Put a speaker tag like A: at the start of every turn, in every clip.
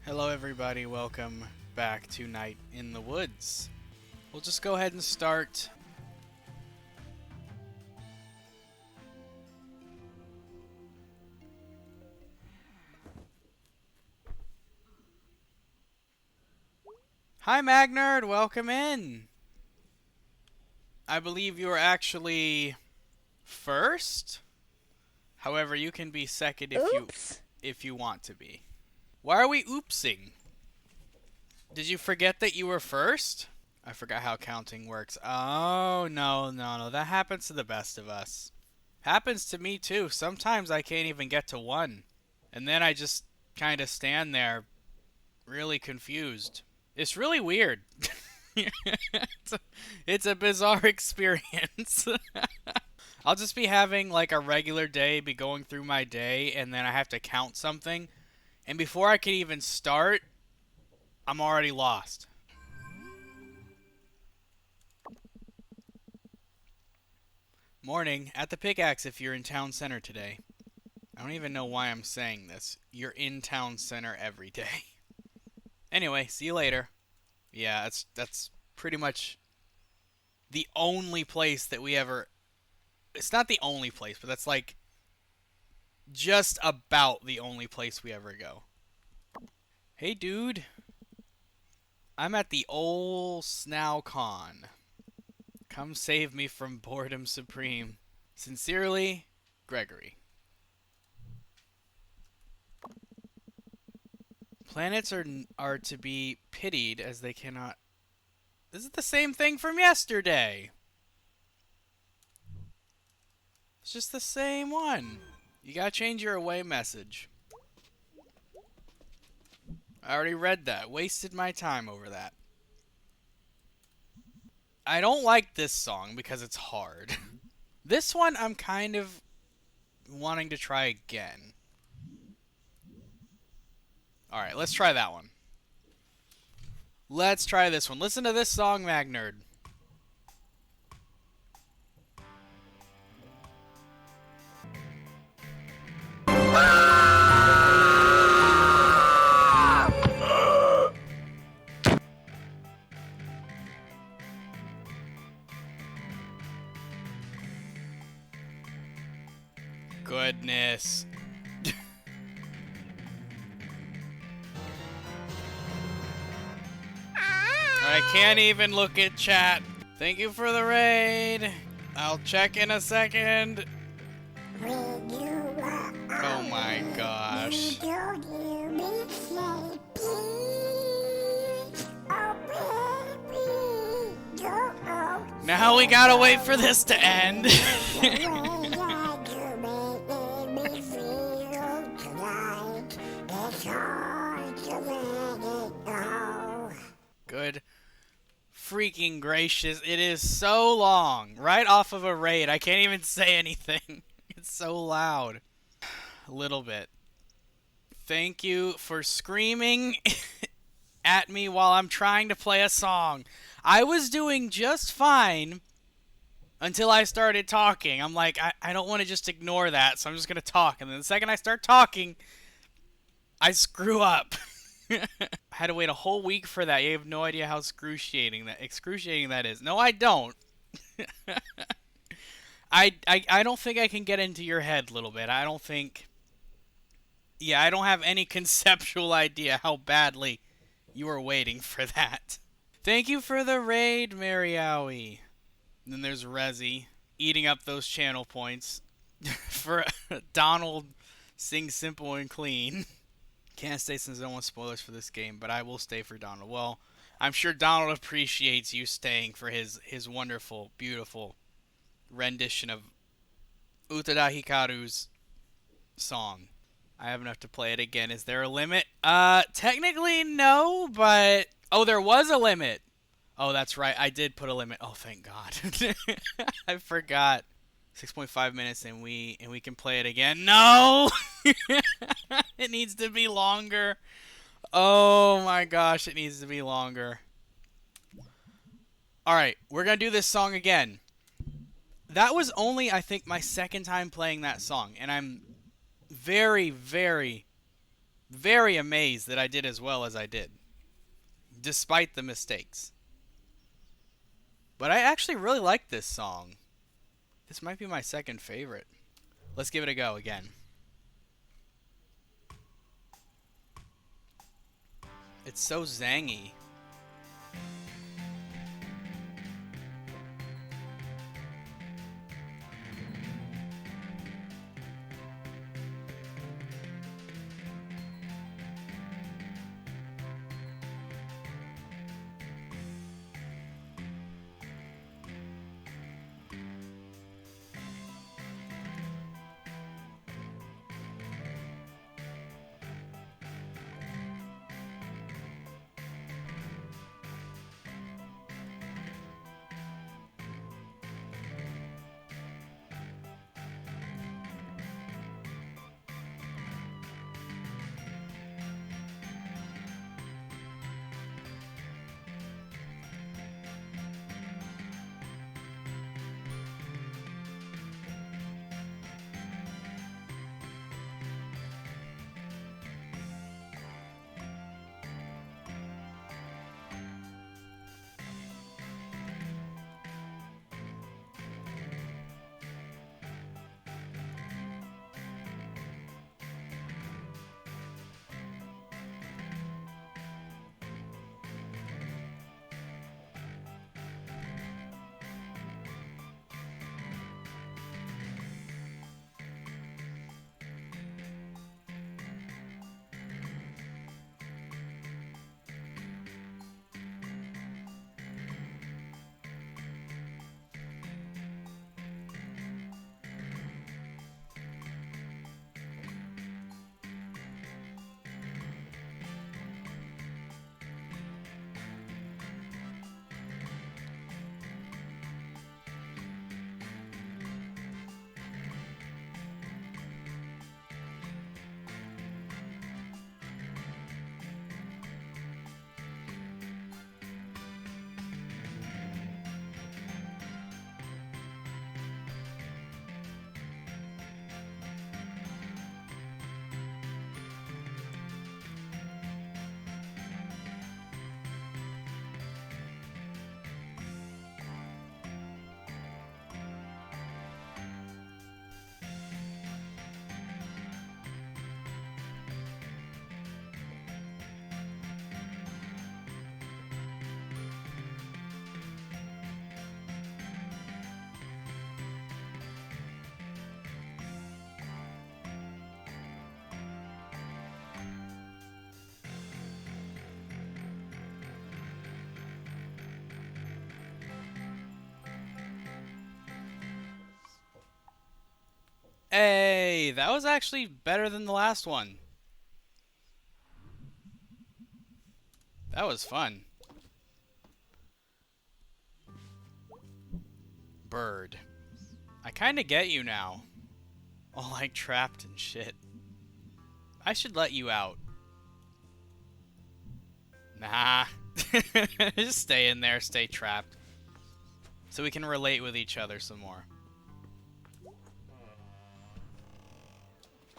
A: Hello everybody, welcome back to Night in the Woods. We'll just go ahead and start. Hi Magnerd, welcome in. I believe you are actually first. However, you can be second if you want to be. Why are we oopsing? Did you forget that you were first? I forgot how counting works. Oh, no. That happens to the best of us. Happens to me too. Sometimes I can't even get to one. And then I just kind of stand there really confused. It's really weird. it's a bizarre experience. I'll just be having like a regular day, be going through my day, and then I have to count something. And before I can even start, I'm already lost. Morning. At the Pickaxe if you're in town center today. I don't even know why I'm saying this. You're in town center every day. Anyway, see you later. Yeah, that's pretty much the only place that we ever... It's not the only place, but that's like just about the only place we ever go. Hey, dude. I'm at the old SnowCon. Come save me from boredom supreme. Sincerely, Gregory. Planets are to be pitied as they cannot... This is the same thing from yesterday. It's just the same one. You gotta change your away message. I already read that. Wasted my time over that. I don't like this song because it's hard. This one I'm kind of wanting to try again. Alright, let's try that one. Let's try this one. Listen to this song, Magnerd. Goodness. I can't even look at chat. Thank you for the raid. I'll check in a second. Oh my gosh. Now we gotta wait for this to end. Good freaking gracious. It is so long. Right off of a raid. I can't even say anything. It's so loud. A little bit. Thank you for screaming at me while I'm trying to play a song. I was doing just fine until I started talking. I'm like, I don't want to just ignore that, so I'm just going to talk. And then the second I start talking, I screw up. I had to wait a whole week for that. You have no idea how excruciating that is. No, I don't. I don't think I can get into your head a little bit. I don't think... Yeah, I don't have any conceptual idea how badly you were waiting for that. Thank you for the raid, Mariowie. And then there's Rezi eating up those channel points for Donald Sing Simple and Clean. Can't stay since I don't want spoilers for this game, but I will stay for Donald. Well, I'm sure Donald appreciates you staying for his wonderful, beautiful rendition of Utada Hikaru's song. I have enough to play it again. Is there a limit? Technically no, but... Oh, there was a limit! Oh, that's right. I did put a limit. Oh, thank God. I forgot. 6.5 minutes and we can play it again. No! It needs to be longer. Oh my gosh, it needs to be longer. Alright, we're gonna do this song again. That was only, I think, my second time playing that song. And I'm very, very, very amazed that I did as well as I did, despite the mistakes. But I actually really like this song. This might be my second favorite. Let's give it a go again. It's so zangy. Hey, that was actually better than the last one. That was fun. Bird. I kinda get you now. All like trapped and shit. I should let you out. Nah. Just stay in there, stay trapped. So we can relate with each other some more.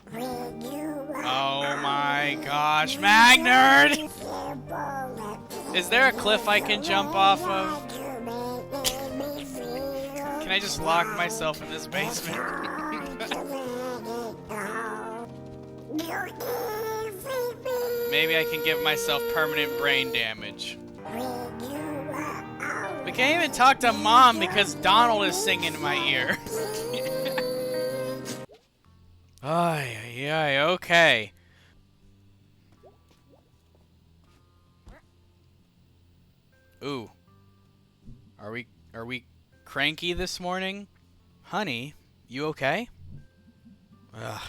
A: Oh my gosh, Magnerd! Is there a cliff I can jump off of? Can I just lock myself in this basement? Maybe I can give myself permanent brain damage. We can't even talk to Mom because Donald is singing in my ear. Ay, ay, ay, okay. Ooh. Are we cranky this morning? Honey, you okay? Ugh.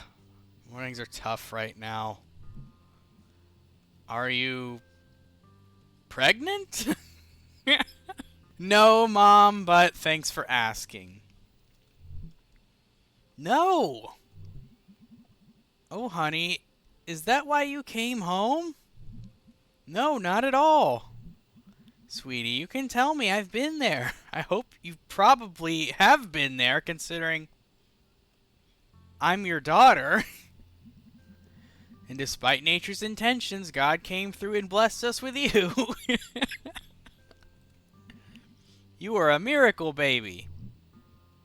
A: Mornings are tough right now. Are you pregnant? No, Mom, but thanks for asking. No. Oh, honey, is that why you came home? No, not at all. Sweetie, you can tell me I've been there. I hope you probably have been there, considering I'm your daughter. And despite nature's intentions, God came through and blessed us with you. You are a miracle, baby.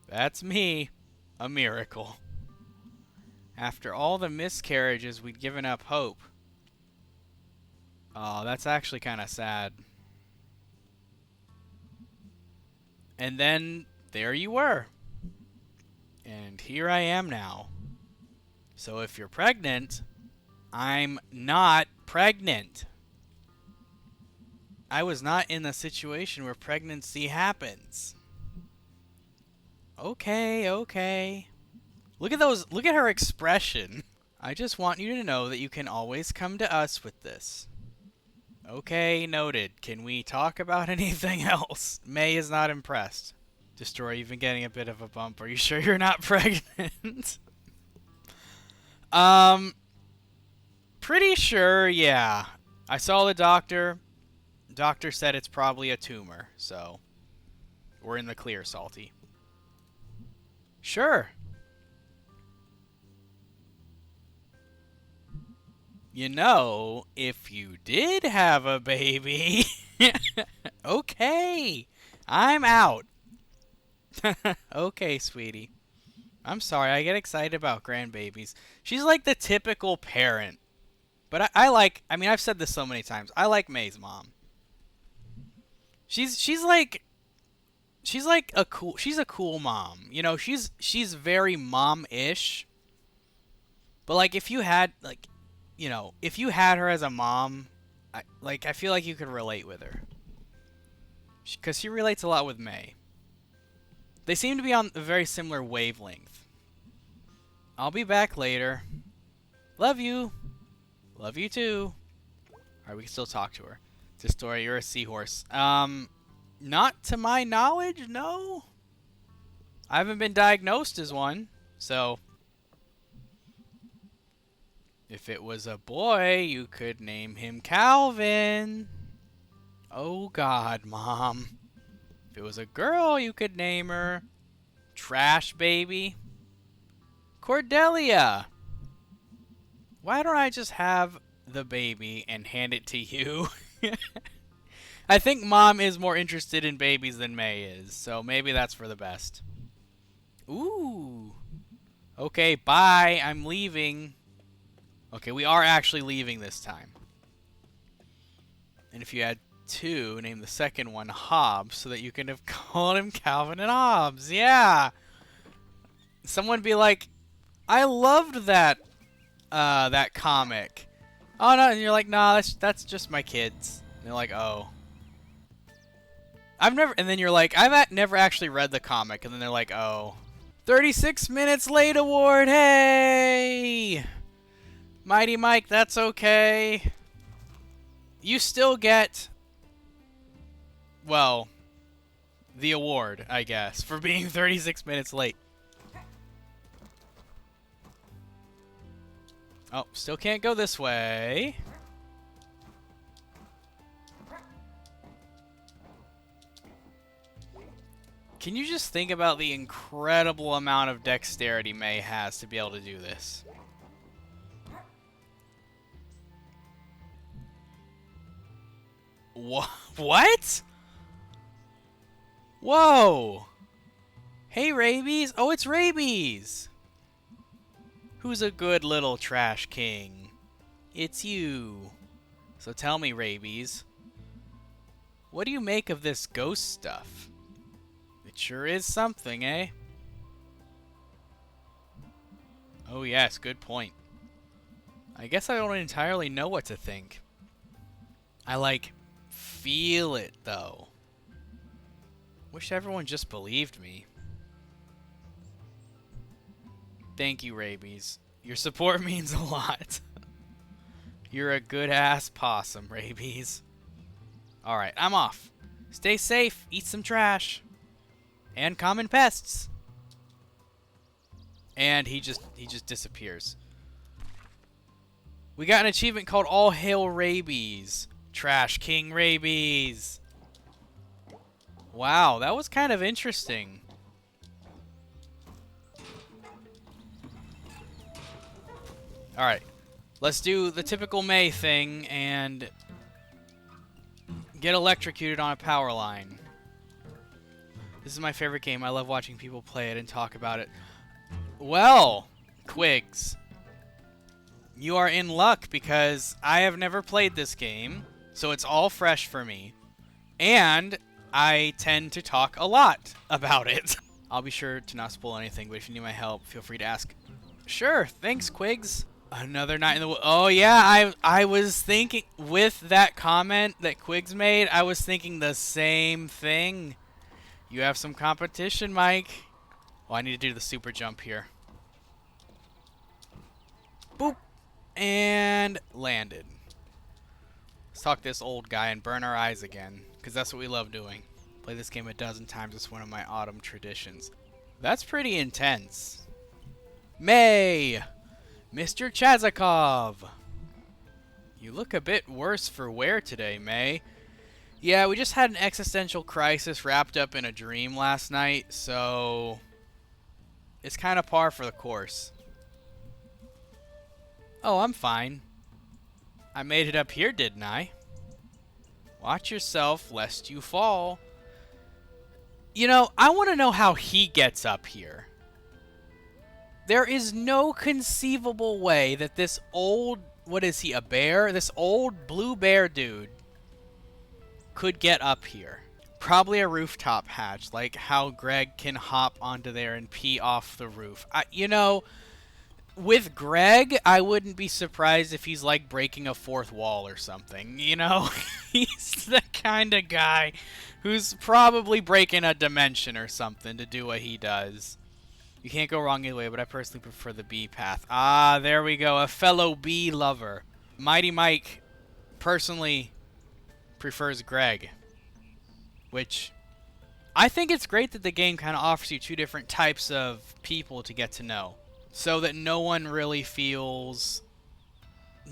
A: That's me. A miracle. After all the miscarriages, we'd given up hope. Oh, that's actually kind of sad. And then there you were. And here I am now. So if you're pregnant, I'm not pregnant. I was not in the situation where pregnancy happens. Okay, okay. Look at those. Look at her expression. I just want you to know that you can always come to us with this. Okay, noted. Can we talk about anything else? May is not impressed. Destroy, you've been getting a bit of a bump. Are you sure you're not pregnant? Pretty sure, yeah. I saw the doctor. Doctor said it's probably a tumor, so we're in the clear, Salty. Sure. You know, if you did have a baby... Okay, I'm out. Okay, sweetie. I'm sorry, I get excited about grandbabies. She's like the typical parent. But I mean, I've said this so many times. I like May's mom. She's like a cool mom. You know, she's very mom-ish. But like if you had like, you know, if you had her as a mom, I feel like you could relate with her. Cuz she relates a lot with May. They seem to be on a very similar wavelength. I'll be back later. Love you. Love you too. Alright, we can still talk to her. Destroy, you're a seahorse. Not to my knowledge, no. I haven't been diagnosed as one, so... If it was a boy, you could name him Calvin. Oh God, Mom. If it was a girl, you could name her Trash Baby. Cordelia. Why don't I just have the baby and hand it to you? I think Mom is more interested in babies than May is, so maybe that's for the best. Ooh. Okay, bye. I'm leaving. Okay, we are actually leaving this time. And if you had two, name the second one Hobbs, so that you can have called him Calvin and Hobbs. Yeah. Someone be like, I loved that that comic. Oh no, and you're like, nah, that's just my kids. And they're like, oh. And then you're like, I've never actually read the comic, and then they're like, oh. 36 minutes late award, hey! Mighty Mike, that's okay. You still get, well, the award, I guess, for being 36 minutes late. Oh, still can't go this way. Can you just think about the incredible amount of dexterity May has to be able to do this? What? Whoa! Hey, Rabies! Oh, it's Rabies! Who's a good little trash king? It's you. So tell me, Rabies, what do you make of this ghost stuff? It sure is something, eh? Oh yes, good point. I guess I don't entirely know what to think. I like feel it though. Wish everyone just believed me. Thank you, Rabies. Your support means a lot. You're a good-ass possum, Rabies. Alright, I'm off. Stay safe, eat some trash. And common pests. And he just disappears. We got an achievement called All Hail Rabies. Trash King Rabies. Wow, that was kind of interesting. Alright. Let's do the typical May thing and get electrocuted on a power line. This is my favorite game. I love watching people play it and talk about it. Well, Quigs, you are in luck because I have never played this game, so it's all fresh for me. And I tend to talk a lot about it. I'll be sure to not spoil anything, but if you need my help, feel free to ask. Sure, thanks, Quigs. Another night in the woods. Oh yeah, I was thinking, with that comment that Quigs made, I was thinking the same thing. You have some competition, Mike. Well, I need to do the super jump here. Boop. And landed. Let's talk to this old guy and burn our eyes again, because that's what we love doing. Play this game a dozen times. It's one of my autumn traditions. That's pretty intense. May! Mr. Chazakov! You look a bit worse for wear today, May. Yeah, we just had an existential crisis wrapped up in a dream last night, so it's kind of par for the course. Oh, I'm fine. I made it up here, didn't I? Watch yourself, lest you fall. You know, I want to know how he gets up here. There is no conceivable way that this old, what is he, a bear? This old blue bear dude could get up here. Probably a rooftop hatch, like how Greg can hop onto there and pee off the roof. You know, with Greg, I wouldn't be surprised if he's like breaking a fourth wall or something. You know, he's the kind of guy who's probably breaking a dimension or something to do what he does. You can't go wrong either way, but I personally prefer the bee path. Ah, there we go. A fellow bee lover. Mighty Mike personally prefers Greg, which I think it's great that the game kind of offers you two different types of people to get to know, so that no one really feels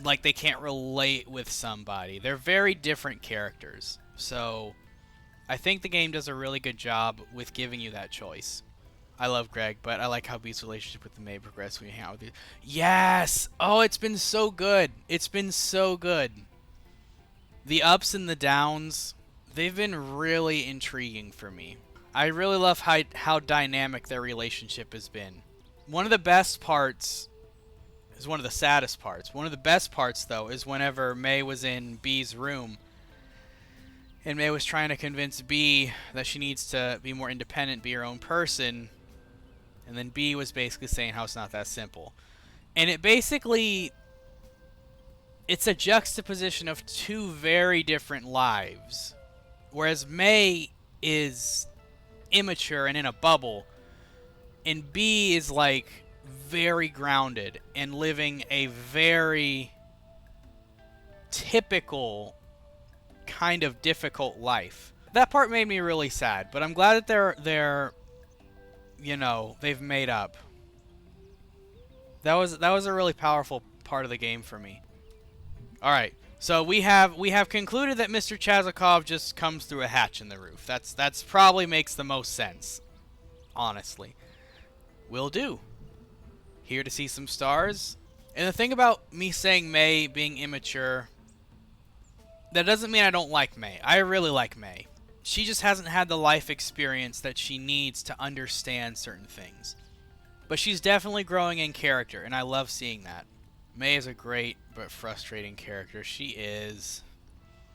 A: like they can't relate with somebody. They're very different characters, so I think the game does a really good job with giving you that choice. I love Greg, but I like how Bee's relationship with the maid progresses when you hang out with you. Yes! Oh, it's been so good. It's been so good. The ups and the downs, they've been really intriguing for me. I really love how dynamic their relationship has been. One of the best parts is one of the saddest parts. One of the best parts, though, is whenever May was in Bee's room and May was trying to convince Bee that she needs to be more independent, be her own person. And then Bee was basically saying how it's not that simple. And it basically, it's a juxtaposition of two very different lives. Whereas May is immature and in a bubble, and Bee is like very grounded and living a very typical kind of difficult life. That part made me really sad, but I'm glad that they're you know, they've made up. That was a really powerful part of the game for me. All right, so we have concluded that Mr. Chazakov just comes through a hatch in the roof. That's probably makes the most sense, honestly. Will do. Here to see some stars. And the thing about me saying May being immature, that doesn't mean I don't like May. I really like May. She just hasn't had the life experience that she needs to understand certain things. But she's definitely growing in character, and I love seeing that. May is a great but frustrating character. She is.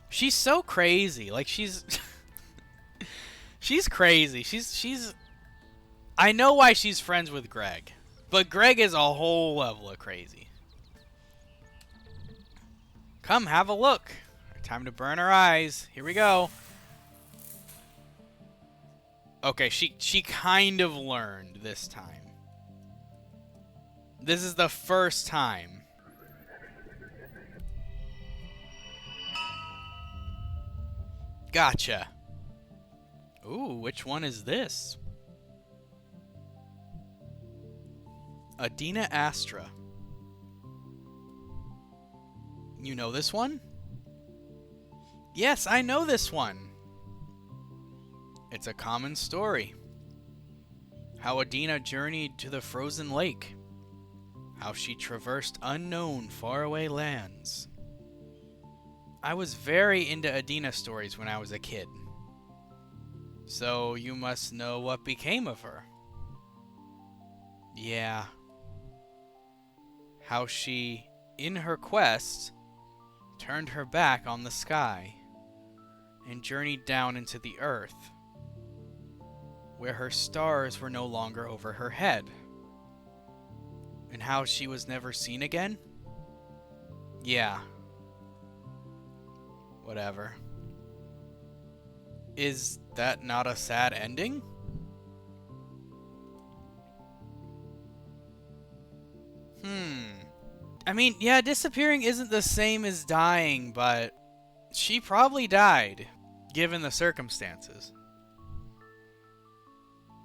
A: She's so crazy. Like, she's... she's crazy. She's... I know why she's friends with Greg. But Greg is a whole level of crazy. Come, have a look. Time to burn our eyes. Here we go. Okay, she kind of learned this time. This is the first time. Gotcha. Ooh, which one is this? Adina Astra. You know this one? Yes, I know this one. It's a common story. How Adina journeyed to the frozen lake. how she traversed unknown, faraway lands. I was very into Adina stories when I was a kid. So you must know what became of her. Yeah. How she, in her quest, turned her back on the sky and journeyed down into the earth, where her stars were no longer over her head. And how she was never seen again? Yeah. Whatever. Is that not a sad ending? I mean, yeah, disappearing isn't the same as dying, but she probably died, given the circumstances.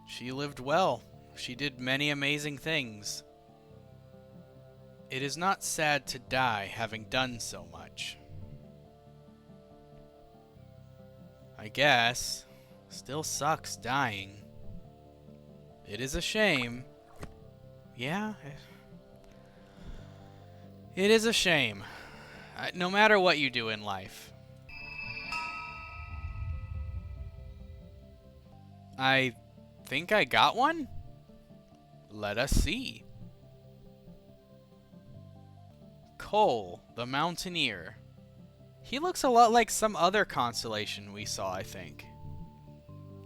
A: She lived well. She did many amazing things. It is not sad to die having done so much. I guess. Still sucks dying. It is a shame. Yeah. It is a shame. No matter what you do in life. I think I got one? Let us see. Cole, the Mountaineer. He looks a lot like some other constellation we saw, I think.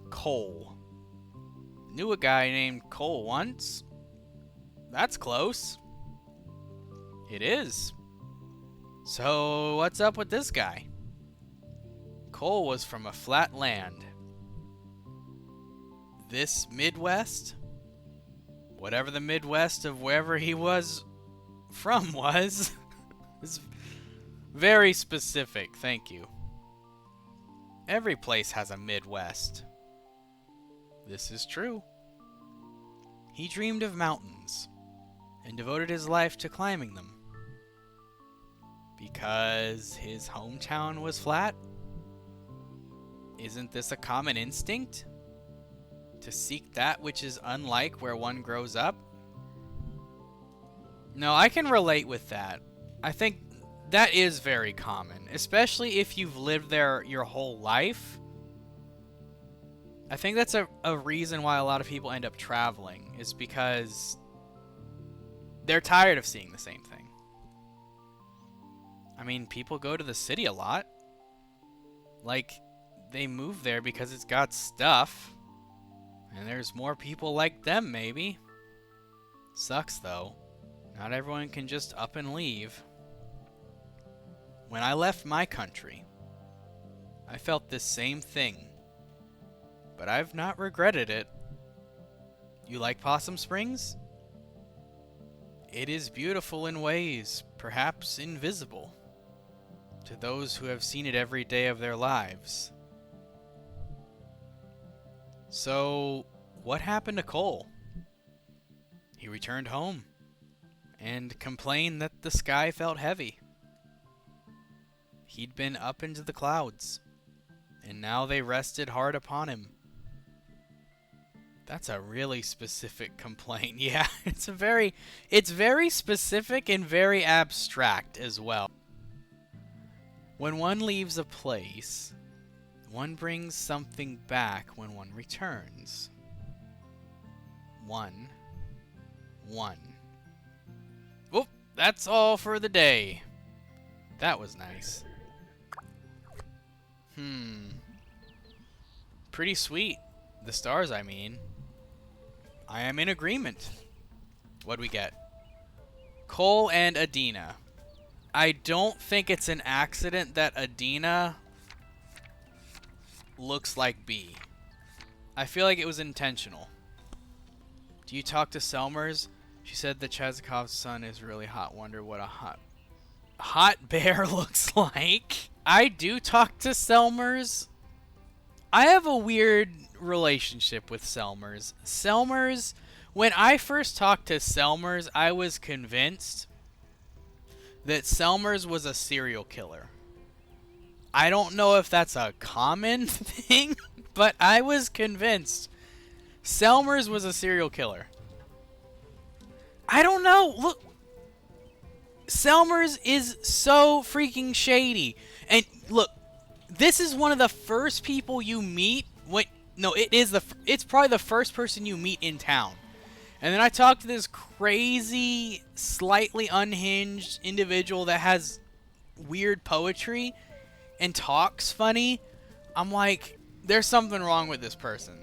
A: Cole. Knew a guy named Cole once. That's close. It is. So, what's up with this guy? Cole was from a flat land. This Midwest? Whatever the Midwest of wherever he was from was. It's very specific, thank you. Every place has a Midwest. This is true. He dreamed of mountains and devoted his life to climbing them. Because his hometown was flat? Isn't this a common instinct? To seek that which is unlike where one grows up? No, I can relate with that. I think that is very common, especially if you've lived there your whole life. I think that's a reason why a lot of people end up traveling, is because they're tired of seeing the same thing. I mean, people go to the city a lot. Like, they move there because it's got stuff. And there's more people like them, maybe. Sucks, though. Not everyone can just up and leave. When I left my country, I felt this same thing. But I've not regretted it. You like Possum Springs? It is beautiful in ways, perhaps invisible, to those who have seen it every day of their lives. So, what happened to Cole? He returned home and complained that the sky felt heavy. He'd been up into the clouds, and now they rested hard upon him. That's a really specific complaint. Yeah, it's very specific and very abstract as well. When one leaves a place, one brings something back when one returns. One. Whoop, that's all for the day. That was nice. Pretty sweet. The stars, I mean. I am in agreement. What'd we get? Cole and Adina. I don't think it's an accident that Adina looks like B. I feel like it was intentional. Do you talk to Selmers? She said that Chazakov's son is really hot. Wonder what a hot bear looks like. I do talk to Selmers. I have a weird relationship with Selmers. Selmers, when I first talked to Selmers, I was convinced that Selmers was a serial killer. I don't know if that's a common thing, but I was convinced Selmers was a serial killer. I don't know. Selmers is so freaking shady. And look, this is one of the first people you meet when no, it's probably the first person you meet in town. And then I talked to this crazy, slightly unhinged individual that has weird poetry and talks funny. I'm like, there's something wrong with this person.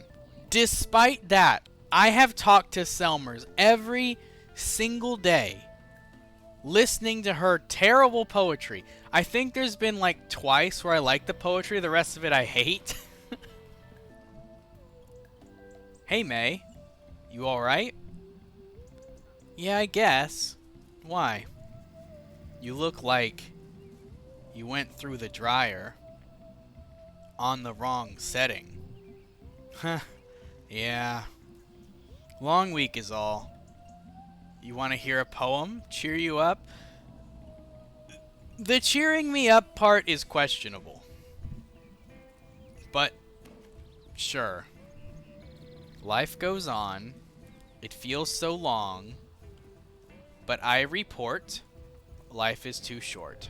A: Despite that, I have talked to Selmers every single day, listening to her terrible poetry. I think there's been like twice where I like the poetry, the rest of it I hate. Hey May, you alright? Yeah, I guess. Why? You look like you went through the dryer on the wrong setting. Huh. Yeah. Long week is all. You want to hear a poem? Cheer you up? The cheering me up part is questionable. But, sure. Life goes on. It feels so long. But I report, life is too short.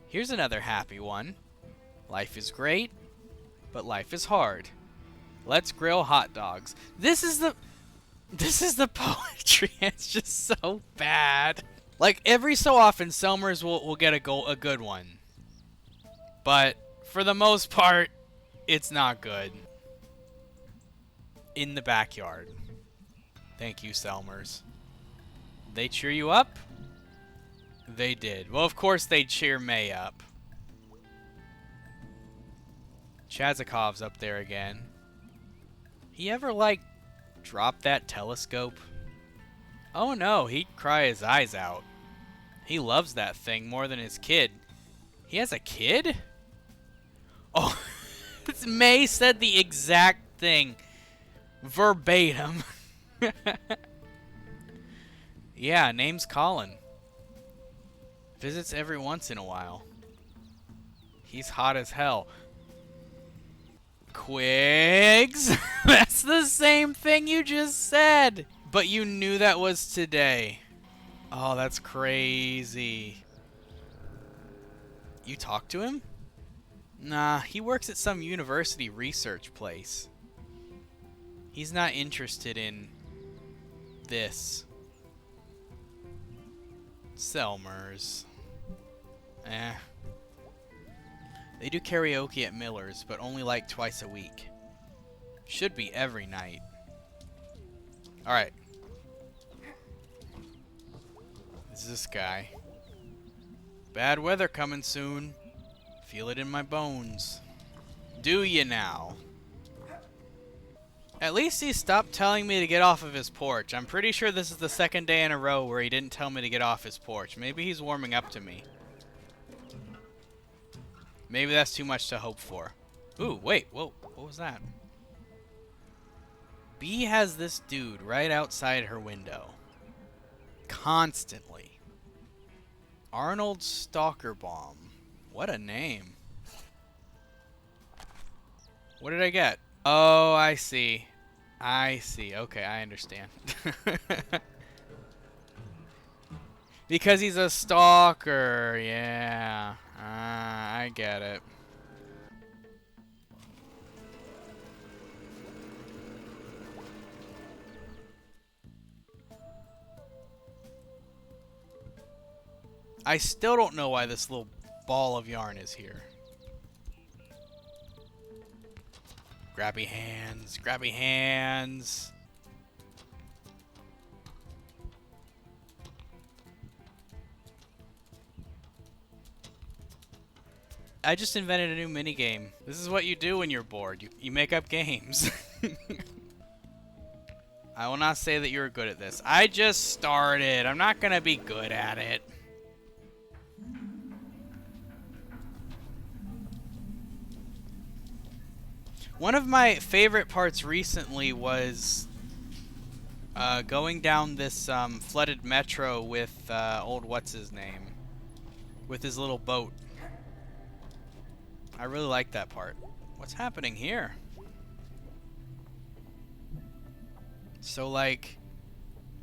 A: Here's another happy one. Life is great, but life is hard. Let's grill hot dogs. This is the poetry. It's just so bad. Like every so often, Selmers will get a good one, but for the most part, it's not good. In the backyard. Thank you, Selmers. They cheer you up? They did. Well, of course they cheer May up. Chazakov's up there again. He ever, like, drop that telescope? Oh no, he'd cry his eyes out. He loves that thing more than his kid. He has a kid? Oh, May said the exact thing. Verbatim. Yeah, name's Colin. Visits every once in a while. He's hot as hell. Quigs? That's the same thing you just said. But you knew that was today. Oh, that's crazy. You talked to him? Nah, he works at some university research place. He's not interested in this. Selmers. They do karaoke at Miller's, but only like twice a week. Should be every night. Alright. This is this guy. Bad weather coming soon. Feel it in my bones. Do you now? At least he stopped telling me to get off of his porch. I'm pretty sure this is the second day in a row where he didn't tell me to get off his porch. Maybe he's warming up to me. Maybe that's too much to hope for. Ooh, wait, whoa, what was that? B has this dude right outside her window. Constantly. Arnold Stalkerbaum. What a name. What did I get? Oh, I see. I see. Okay, I understand. Because he's a stalker. Yeah. I get it. I still don't know why this little ball of yarn is here. Grabby hands, grabby hands. I just invented a new minigame. This is what you do when you're bored. You make up games. I will not say that you're good at this. I just started. I'm not gonna be good at it. One of my favorite parts recently was going down this flooded metro with old what's-his-name. With his little boat. I really like that part. What's happening here? So, like,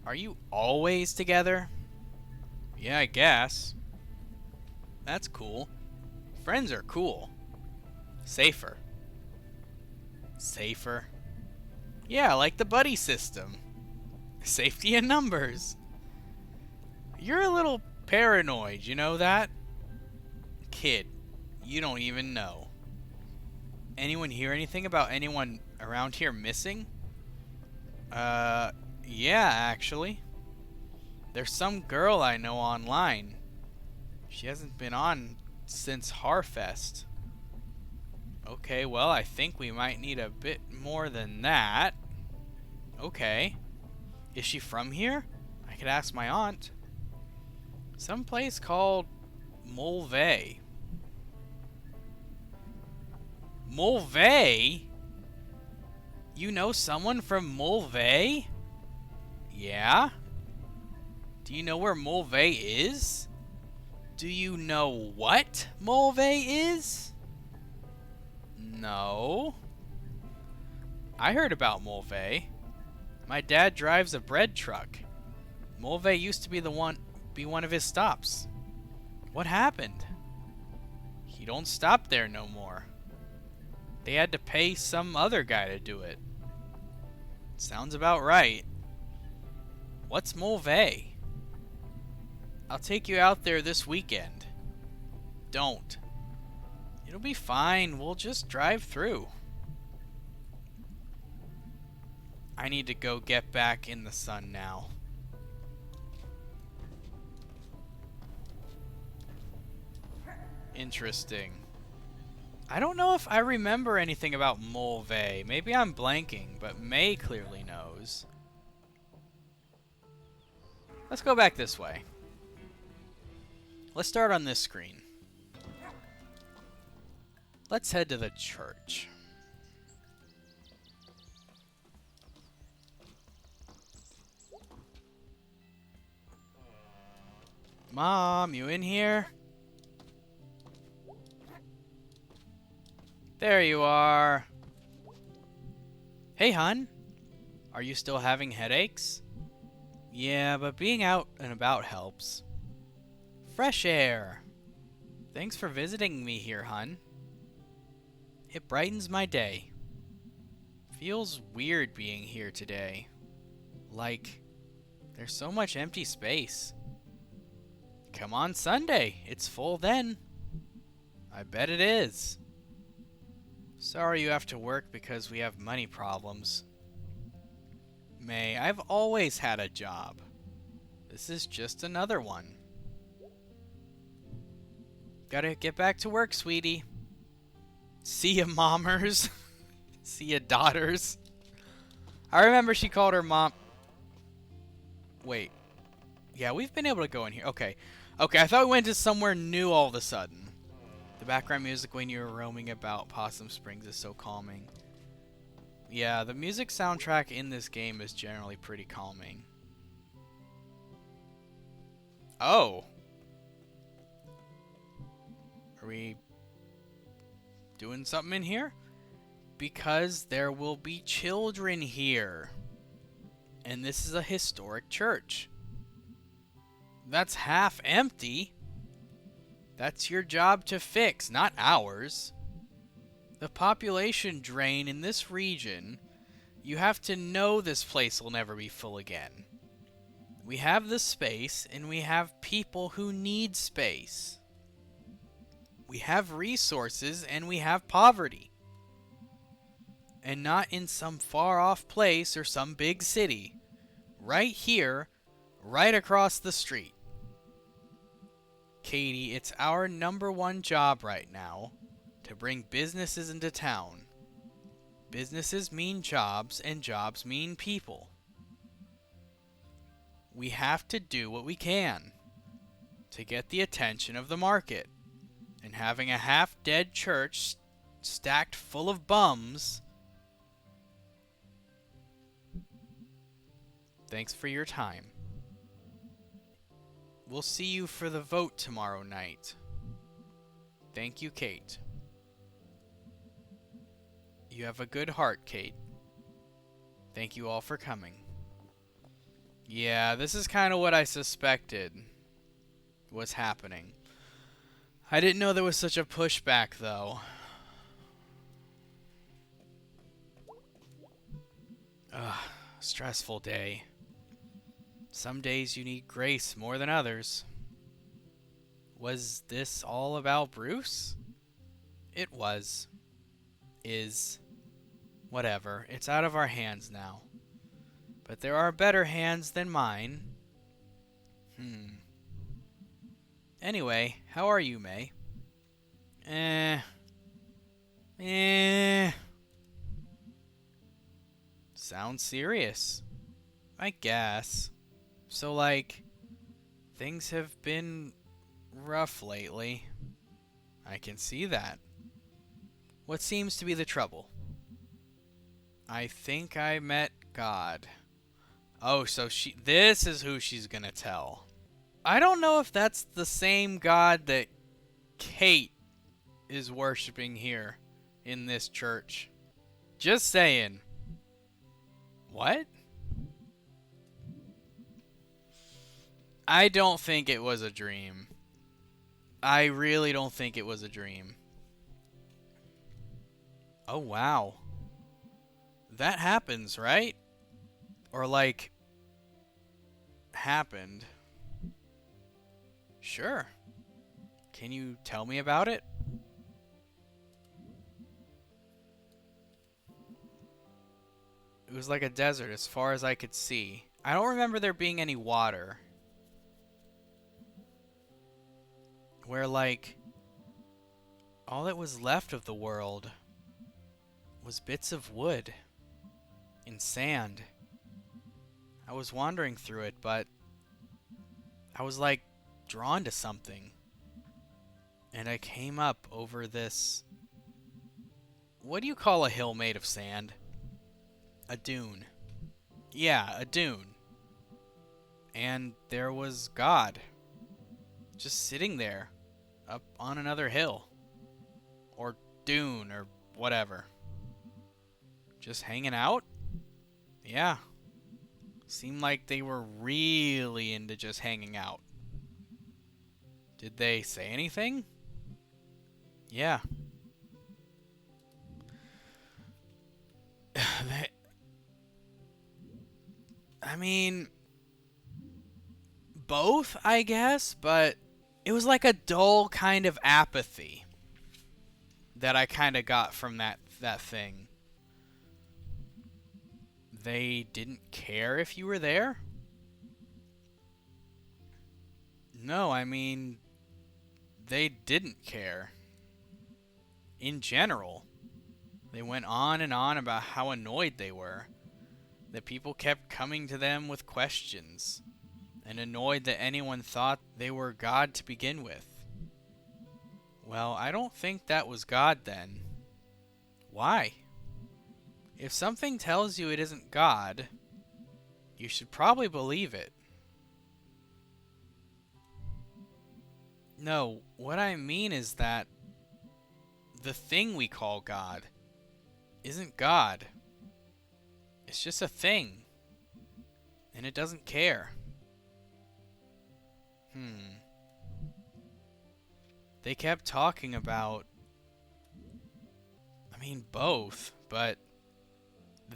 A: Are you always together? Yeah, I guess. That's cool. Friends are cool. Safer. Safer. Yeah, like the buddy system. Safety in numbers. You're a little paranoid, you know that? Kid, you don't even know. Anyone hear anything about anyone around here missing? Yeah, actually. There's some girl I know online. She hasn't been on since Harfest. Okay, well, I think we might need a bit more than that. Okay. Is she from here? I could ask my aunt. Some place called Mulvey. Mulvey? You know someone from Mulvey? Yeah? Do you know where Mulvey is? Do you know what Mulvey is? No. I heard about Mulvey. My dad drives a bread truck. Mulvey used to be one of his stops. What happened? He don't stop there no more. They had to pay some other guy to do it. Sounds about right. What's Mulvey? I'll take you out there this weekend. Don't. It'll be fine. We'll just drive through. I need to go get back in the sun now. Interesting. I don't know if I remember anything about Mulvey. Maybe I'm blanking, but May clearly knows. Let's go back this way. Let's start on this screen. Let's head to the church. Mom, you in here? There you are. Hey, hon. Are you still having headaches? Yeah, but being out and about helps. Fresh air. Thanks for visiting me here, hon. It brightens my day. Feels weird being here today. Like, there's so much empty space. Come on Sunday. It's full then. I bet it is. Sorry you have to work because we have money problems. May, I've always had a job. This is just another one. Gotta get back to work, sweetie. See ya, mommers. See ya, daughters. I remember she called her mom. Wait. Yeah, we've been able to go in here. Okay. Okay, I thought we went to somewhere new all of a sudden. The background music when you're roaming about Possum Springs is so calming. Yeah, the music soundtrack in this game is generally pretty calming. Oh. Are we doing something in here? Because there will be children here. And this is a historic church. That's half empty. That's your job to fix, not ours. The population drain in this region, you have to know this place will never be full again. We have the space, and we have people who need space. We have resources, and we have poverty. And not in some far-off place or some big city. Right here, right across the street. Katie, it's our #1 job right now to bring businesses into town. Businesses mean jobs, and jobs mean people. We have to do what we can to get the attention of the market. And having a half-dead church stacked full of bums. Thanks for your time. We'll see you for the vote tomorrow night. Thank you, Kate. You have a good heart, Kate. Thank you all for coming. Yeah, this is kind of what I suspected was happening. I didn't know there was such a pushback, though. Ugh, stressful day. Some days you need grace more than others. Was this all about Bruce? It was. Is. Whatever. It's out of our hands now. But there are better hands than mine. Anyway, how are you, May? Eh. Sounds serious. I guess. So, like, things have been rough lately. I can see that. What seems to be the trouble? I think I met God. Oh, so this is who she's gonna tell. I don't know if that's the same God that Kate is worshiping here in this church. Just saying. What? I don't think it was a dream. I really don't think it was a dream. Oh, wow. That happens, right? Or, like, happened. Sure. Can you tell me about it? It was like a desert as far as I could see. I don't remember there being any water. Where, like, all that was left of the world was bits of wood and sand. I was wandering through it, but I was, like, drawn to something. And I came up over this... What do you call a hill made of sand? A dune. Yeah, a dune. And there was God. Just sitting there. Up on another hill. Or dune, or whatever. Just hanging out? Yeah. Seemed like they were really into just hanging out. Did they say anything? Yeah. I mean, both, I guess, but it was like a dull kind of apathy that I kind of got from that thing. They didn't care if you were there? No, I mean, they didn't care. In general. They went on and on about how annoyed they were. That people kept coming to them with questions. And annoyed that anyone thought they were God to begin with. Well, I don't think that was God then. Why? If something tells you it isn't God, you should probably believe it. No, what I mean is that the thing we call God isn't God. It's just a thing. And it doesn't care. They kept talking about... I mean, both, but...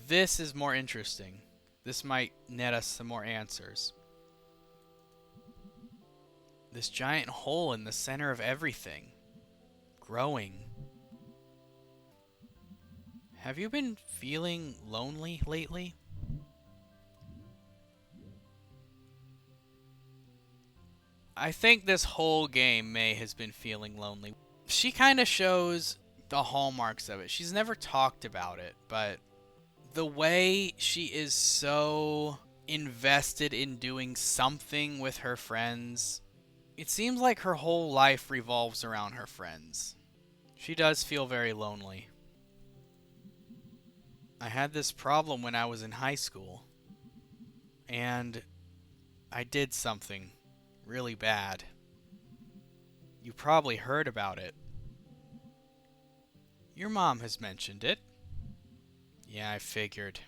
A: This is more interesting. This might net us some more answers. This giant hole in the center of everything. Growing. Have you been feeling lonely lately? I think this whole game May has been feeling lonely. She kind of shows the hallmarks of it. She's never talked about it, but the way she is so invested in doing something with her friends, it seems like her whole life revolves around her friends. She does feel very lonely. I had this problem when I was in high school, and I did something really bad. You probably heard about it. Your mom has mentioned it. Yeah, I figured.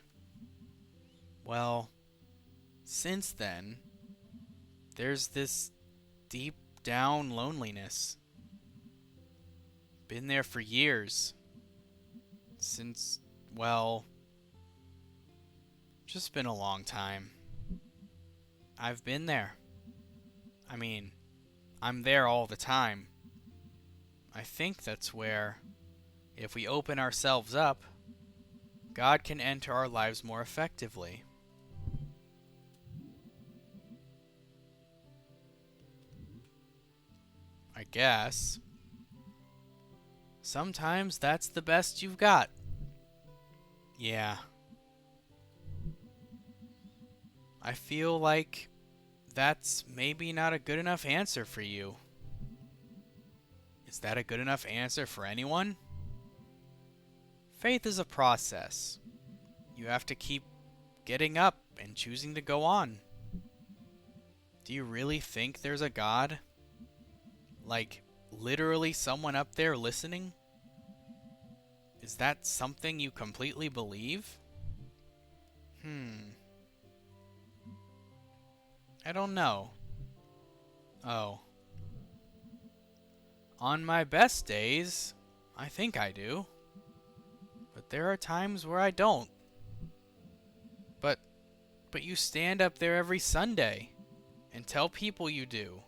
A: Well, since then, there's this deep down loneliness. Been there for years. Since, well, just been a long time. I've been there. I mean, I'm there all the time. I think that's where, if we open ourselves up, God can enter our lives more effectively. I guess. Sometimes that's the best you've got. Yeah. I feel like that's maybe not a good enough answer for you. Is that a good enough answer for anyone? Faith is a process. You have to keep getting up and choosing to go on. Do you really think there's a God? Like, literally someone up there listening? Is that something you completely believe? I don't know. Oh. On my best days, I think I do. But there are times where I don't. But you stand up there every Sunday and tell people you do.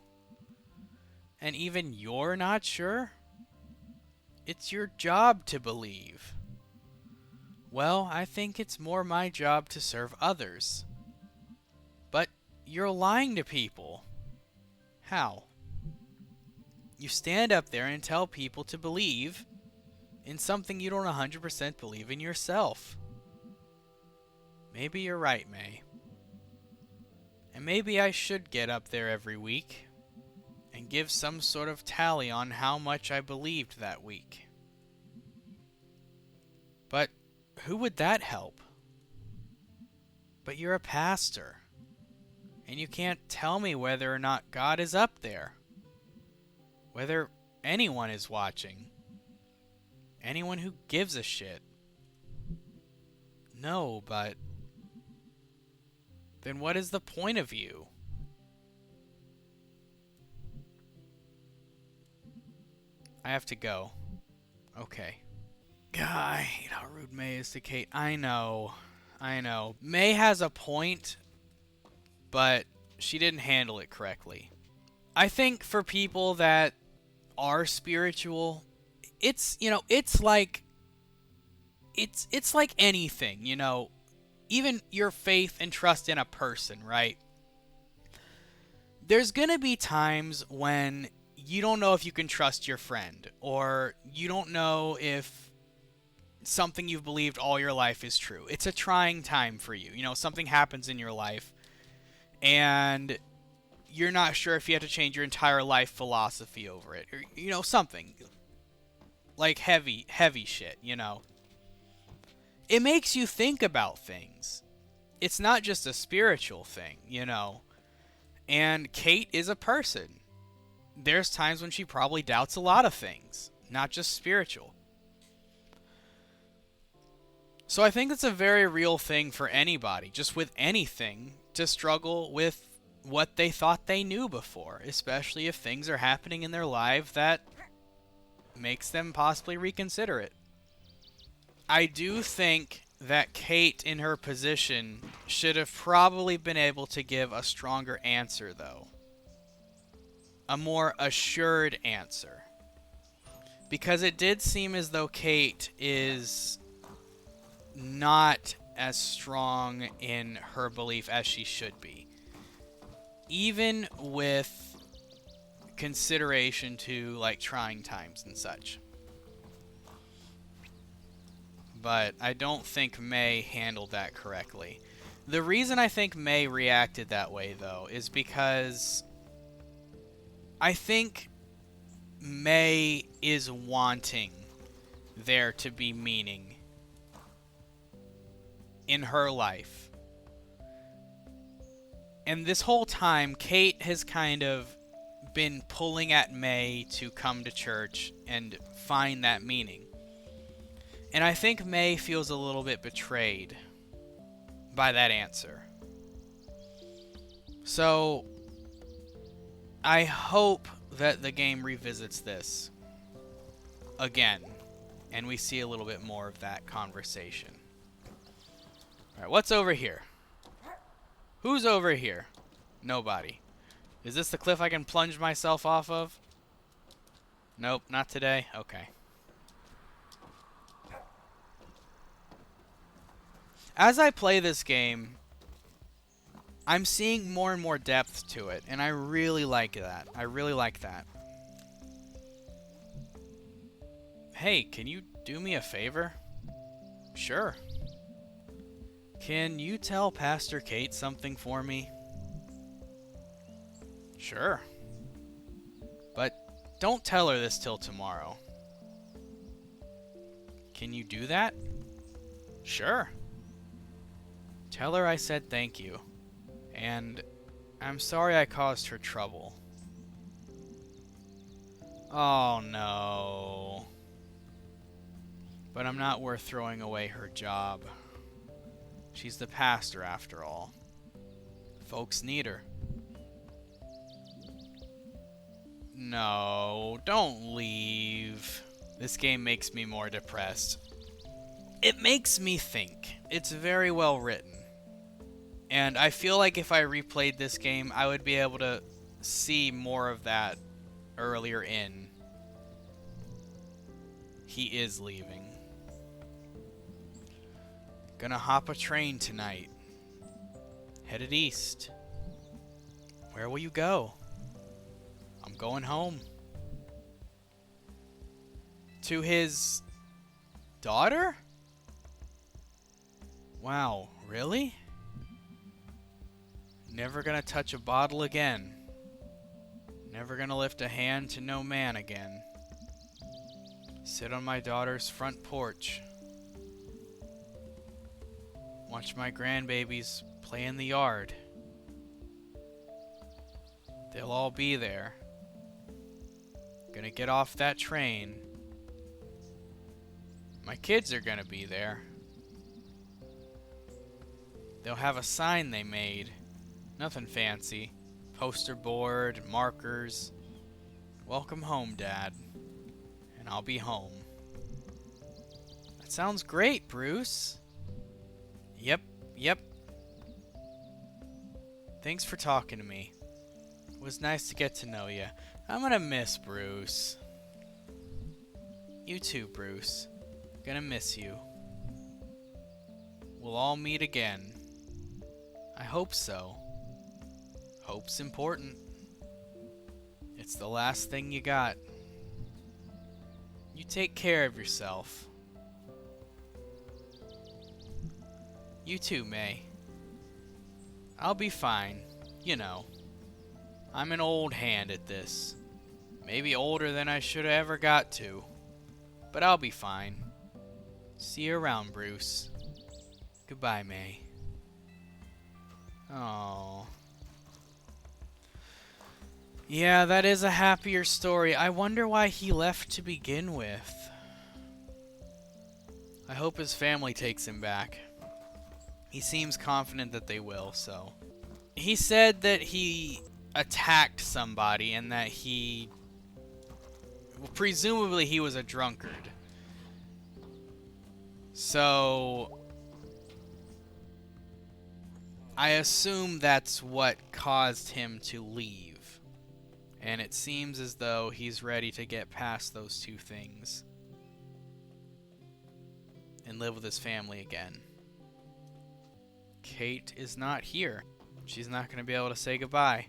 A: And even you're not sure? It's your job to believe. Well, I think it's more my job to serve others. But you're lying to people. How? You stand up there and tell people to believe in something you don't 100% believe in yourself. Maybe you're right, May. And maybe I should get up there every week and give some sort of tally on how much I believed that week. But who would that help? But you're a pastor, and you can't tell me whether or not God is up there. Whether anyone is watching. Anyone who gives a shit. No, but then what is the point of you? I have to go. Okay. God, I hate how rude May is to Kate. I know. May has a point, but she didn't handle it correctly. I think for people that are spiritual, it's like anything, even your faith and trust in a person, right? There's gonna be times when you don't know if you can trust your friend, or you don't know if something you've believed all your life is true. It's a trying time for you. Something happens in your life, and you're not sure if you have to change your entire life philosophy over it. Or, something. Like heavy shit, It makes you think about things. It's not just a spiritual thing, And Kate is a person. There's times when she probably doubts a lot of things, not just spiritual. So I think it's a very real thing for anybody, just with anything, to struggle with what they thought they knew before, especially if things are happening in their life that makes them possibly reconsider it. I do think that Kate, in her position, should have probably been able to give a stronger answer, though. A more assured answer. Because it did seem as though Kate is not as strong in her belief as she should be. Even with consideration to, like, trying times and such. But I don't think May handled that correctly. The reason I think May reacted that way, though, is because I think May is wanting there to be meaning in her life. And this whole time, Kate has kind of been pulling at May to come to church and find that meaning. And I think May feels a little bit betrayed by that answer. So, I hope that the game revisits this again, and we see a little bit more of that conversation. Alright, what's over here? Who's over here? Nobody. Is this the cliff I can plunge myself off of? Nope, not today. Okay. As I play this game, I'm seeing more and more depth to it, and I really like that. I really like that. Hey, can you do me a favor? Sure. Can you tell Pastor Kate something for me? Sure. But don't tell her this till tomorrow. Can you do that? Sure. Tell her I said thank you. And I'm sorry I caused her trouble. Oh no. But I'm not worth throwing away her job. She's the pastor after all. Folks need her. No, don't leave. This game makes me more depressed. It makes me think. It's very well written. And I feel like if I replayed this game, I would be able to see more of that earlier in. He is leaving. Gonna hop a train tonight. Headed east. Where will you go? I'm going home. To his daughter? Wow, really? Never gonna touch a bottle again. Never gonna lift a hand to no man again. Sit on my daughter's front porch. Watch my grandbabies play in the yard. They'll all be there. Gonna get off that train. My kids are gonna be there. They'll have a sign they made. Nothing fancy. Poster board, markers. Welcome home, Dad. And I'll be home. That sounds great, Bruce. Yep. Thanks for talking to me. It was nice to get to know you. I'm gonna miss Bruce. You too, Bruce. Gonna miss you. We'll all meet again. I hope so. Hope's important. It's the last thing you got. You take care of yourself. You too, May. I'll be fine. You know. I'm an old hand at this. Maybe older than I should have ever got to. But I'll be fine. See you around, Bruce. Goodbye, May. Oh. Yeah, that is a happier story. I wonder why he left to begin with. I hope his family takes him back. He seems confident that they will, so. He said that he attacked somebody and that he... well, presumably he was a drunkard. So... I assume that's what caused him to leave. And it seems as though he's ready to get past those two things. And live with his family again. Kate is not here. She's not going to be able to say goodbye.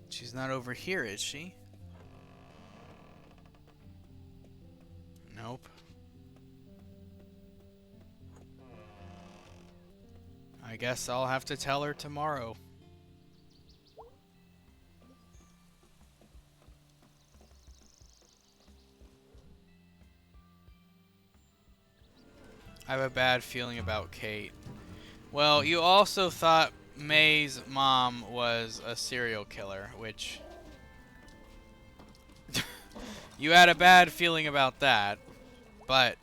A: She's not over here, is she? Nope. I guess I'll have to tell her tomorrow. I have a bad feeling about Kate. Well, you also thought May's mom was a serial killer, which... you had a bad feeling about that. But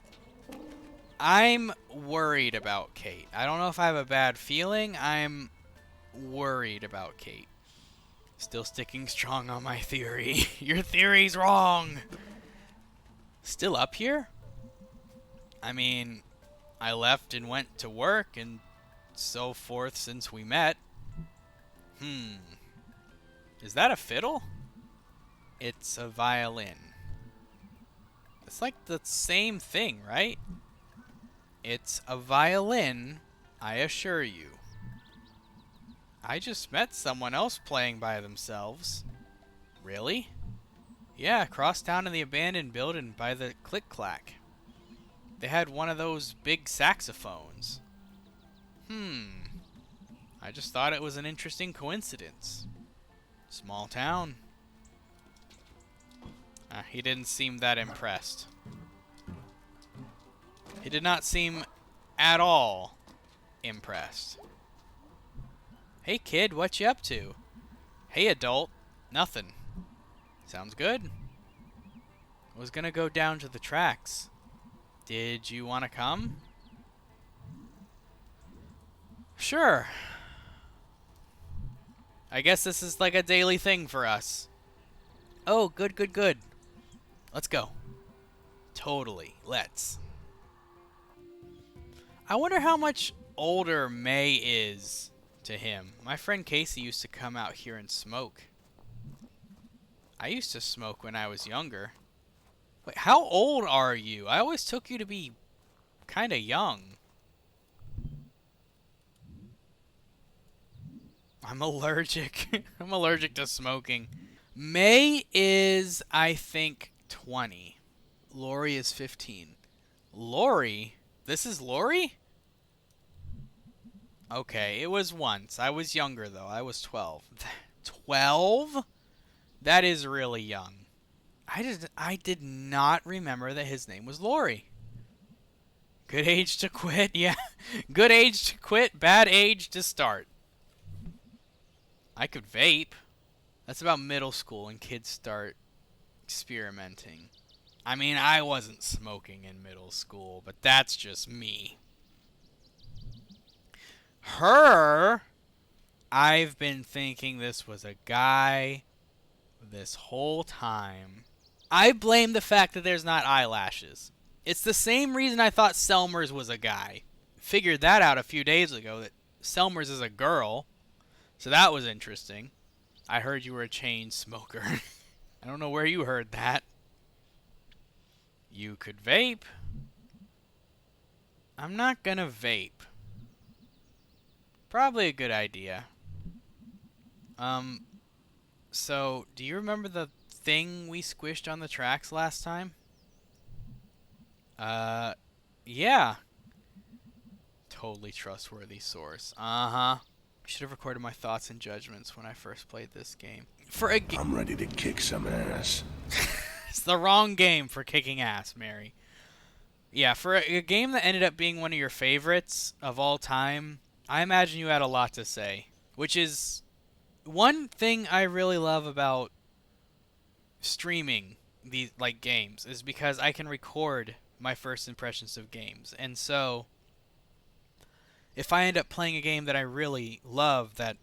A: I'm worried about Kate. I don't know if I have a bad feeling. I'm worried about Kate. Still sticking strong on my theory. Your theory's wrong. Still up here? I mean, I left and went to work and so forth since we met. Is that a fiddle? It's a violin. It's like the same thing, right? It's a violin, I assure you. I just met someone else playing by themselves. Really? Yeah, across town in the abandoned building by the click-clack. They had one of those big saxophones. I just thought it was an interesting coincidence. Small town. He didn't seem that impressed. He did not seem at all impressed. Hey kid, what you up to? Hey adult, nothing. Sounds good. I was gonna go down to the tracks. Did you want to come? Sure. I guess this is like a daily thing for us. Oh, good, good, good. Let's go. Totally, let's. I wonder how much older May is to him. My friend Casey used to come out here and smoke. I used to smoke when I was younger. Wait, how old are you? I always took you to be kind of young. I'm allergic. I'm allergic to smoking. May is, I think, 20. Lori is 15. Lori? This is Lori? Okay, it was once. I was younger, though. I was 12. 12? That is really young. I did not remember that his name was Lori. Good age to quit, yeah. Good age to quit, bad age to start. I could vape. That's about middle school when kids start experimenting. I mean, I wasn't smoking in middle school, but that's just me. Her, I've been thinking this was a guy this whole time. I blame the fact that there's not eyelashes. It's the same reason I thought Selmers was a guy. Figured that out a few days ago, that Selmers is a girl. So that was interesting. I heard you were a chain smoker. I don't know where you heard that. You could vape. I'm not gonna vape. Probably a good idea. So, do you remember the thing we squished on the tracks last time? Yeah. Totally trustworthy source. Uh-huh. Should have recorded my thoughts and judgments when I first played this game.
B: I'm ready to kick some ass.
A: It's the wrong game for kicking ass, Mary. Yeah, for a game that ended up being one of your favorites of all time, I imagine you had a lot to say. Which is one thing I really love about streaming these games, is because I can record my first impressions of games. And so, if I end up playing a game that I really love that,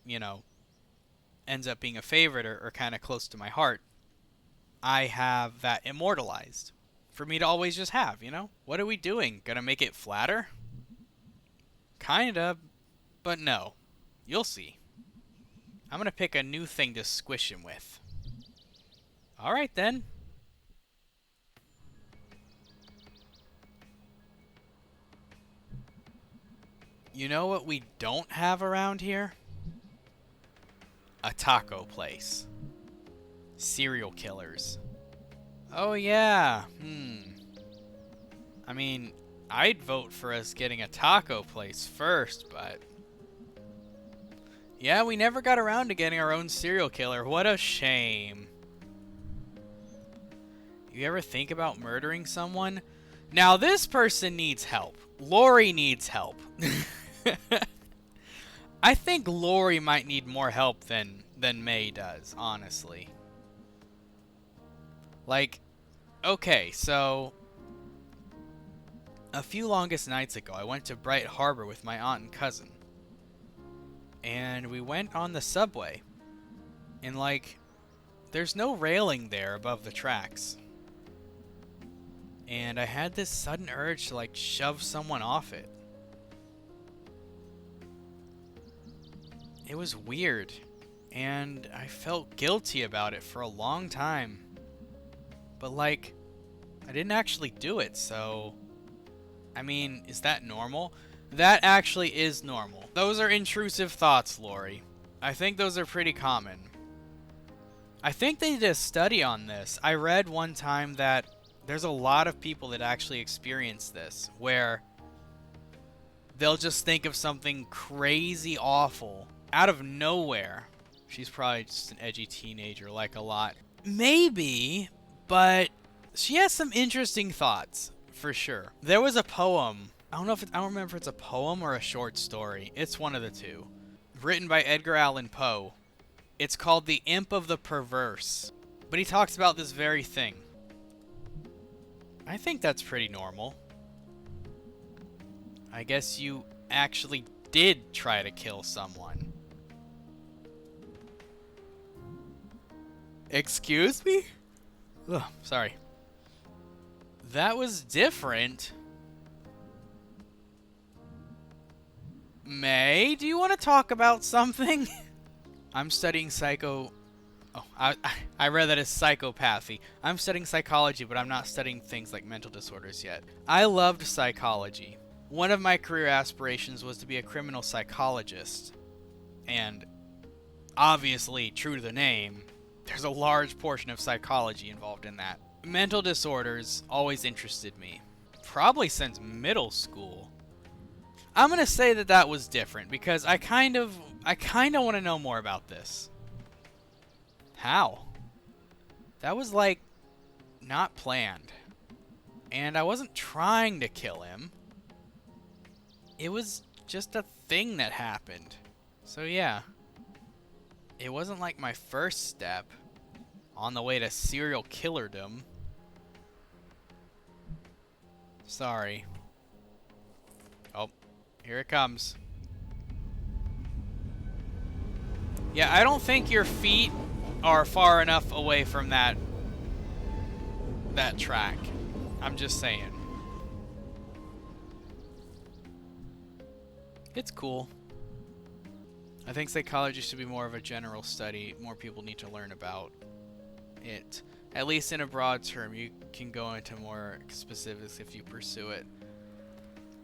A: ends up being a favorite or kind of close to my heart, I have that immortalized for me to always just have, What are we doing? Gonna make it flatter? Kinda, but no. You'll see. I'm gonna pick a new thing to squish him with. Alright then. You know what we don't have around here? A taco place. Serial killers. Oh yeah, I mean, I'd vote for us getting a taco place first, but... yeah, we never got around to getting our own serial killer. What a shame. You ever think about murdering someone? Now this person needs help. Lori needs help. I think Lori might need more help than May does, honestly. Okay, so A few longest nights ago, I went to Bright Harbor with my aunt and cousin. And we went on the subway. And, like, there's no railing there above the tracks. And I had this sudden urge to, like, shove someone off it. It was weird. And I felt guilty about it for a long time. But, like, I didn't actually do it, so... I mean, is that normal? That actually is normal. Those are intrusive thoughts, Lori. I think those are pretty common. I think they did a study on this. I read one time that there's a lot of people that actually experience this, where they'll just think of something crazy awful out of nowhere. She's probably just an edgy teenager, like a lot. Maybe, but she has some interesting thoughts, for sure. There was a poem. I don't remember if it's a poem or a short story. It's one of the two. Written by Edgar Allan Poe. It's called The Imp of the Perverse. But he talks about this very thing. I think that's pretty normal. I guess you actually did try to kill someone. Excuse me? Ugh, sorry. That was different. May, do you want to talk about something? I'm studying psycho... Oh, I read that as psychopathy. I'm studying psychology, but I'm not studying things like mental disorders yet. I loved psychology. One of my career aspirations was to be a criminal psychologist. And obviously, true to the name, there's a large portion of psychology involved in that. Mental disorders always interested me. Probably since middle school. I'm going to say that that was different because I kind of want to know more about this. How? That was like not planned. And I wasn't trying to kill him. It was just a thing that happened. So yeah. It wasn't like my first step on the way to serial killerdom. Sorry. Oh, here it comes. Yeah, I don't think your feet are far enough away from that track. I'm just saying. It's cool. I think psychology should be more of a general study. More people need to learn about it. At least in a broad term. You can go into more specifics if you pursue it.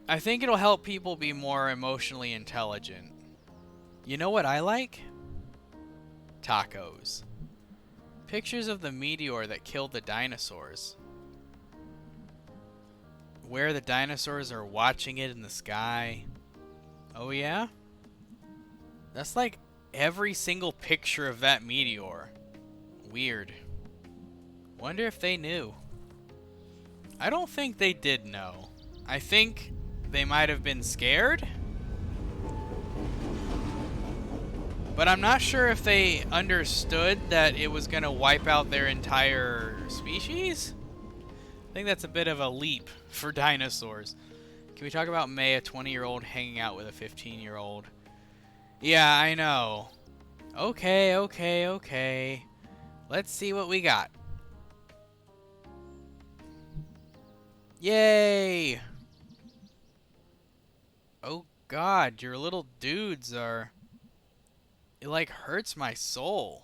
A: I think it'll help people be more emotionally intelligent. You know what I like? Tacos. Pictures of the meteor that killed the dinosaurs. Where the dinosaurs are watching it in the sky. Oh yeah? That's like every single picture of that meteor. Weird. Wonder if they knew. I don't think they did know. I think they might have been scared. But I'm not sure if they understood that it was going to wipe out their entire species. I think that's a bit of a leap for dinosaurs. Can we talk about May, a 20-year-old hanging out with a 15-year-old? Yeah, I know. Okay. Let's see what we got. Yay! Oh God, your little dudes are... It like hurts my soul.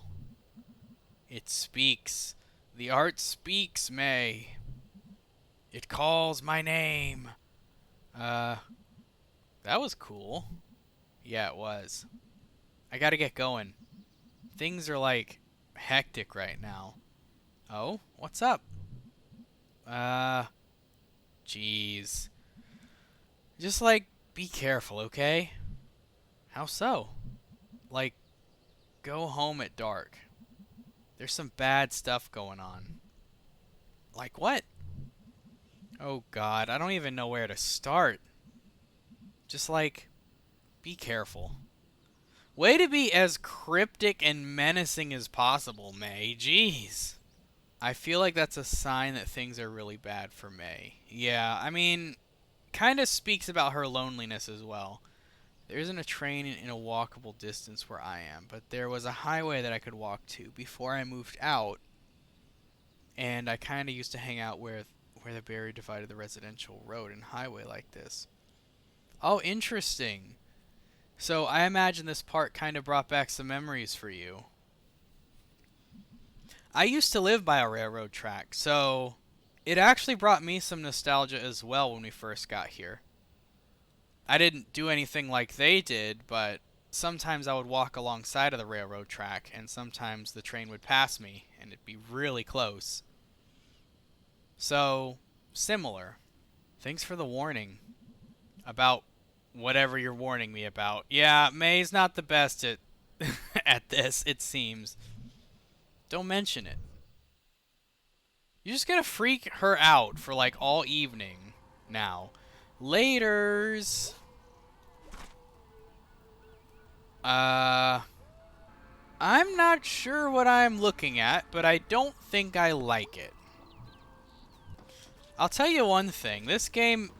A: It speaks. The art speaks, May. It calls my name. That was cool. Yeah, it was. I gotta get going. Things are like hectic right now. Oh, what's up? Jeez. Just like be careful, okay? How so? Like, go home at dark. There's some bad stuff going on. Like what? Oh God, I don't even know where to start. Just like, be careful. Way to be as cryptic and menacing as possible, May. Jeez. I feel like that's a sign that things are really bad for May. Yeah, I mean, kind of speaks about her loneliness as well. There isn't a train in a walkable distance where I am, but there was a highway that I could walk to before I moved out, and I kind of used to hang out where the barrier divided the residential road and highway like this. Oh, interesting. So I imagine this part kind of brought back some memories for you. I used to live by a railroad track, so it actually brought me some nostalgia as well when we first got here. I didn't do anything like they did, but sometimes I would walk alongside of the railroad track, and sometimes the train would pass me, and it'd be really close. So, similar. Thanks for the warning about whatever you're warning me about. Yeah, May's not the best at at this, it seems. Don't mention it. You're just gonna freak her out for like all evening now. Laters. I'm not sure what I'm looking at, but I don't think I like it. I'll tell you one thing. This game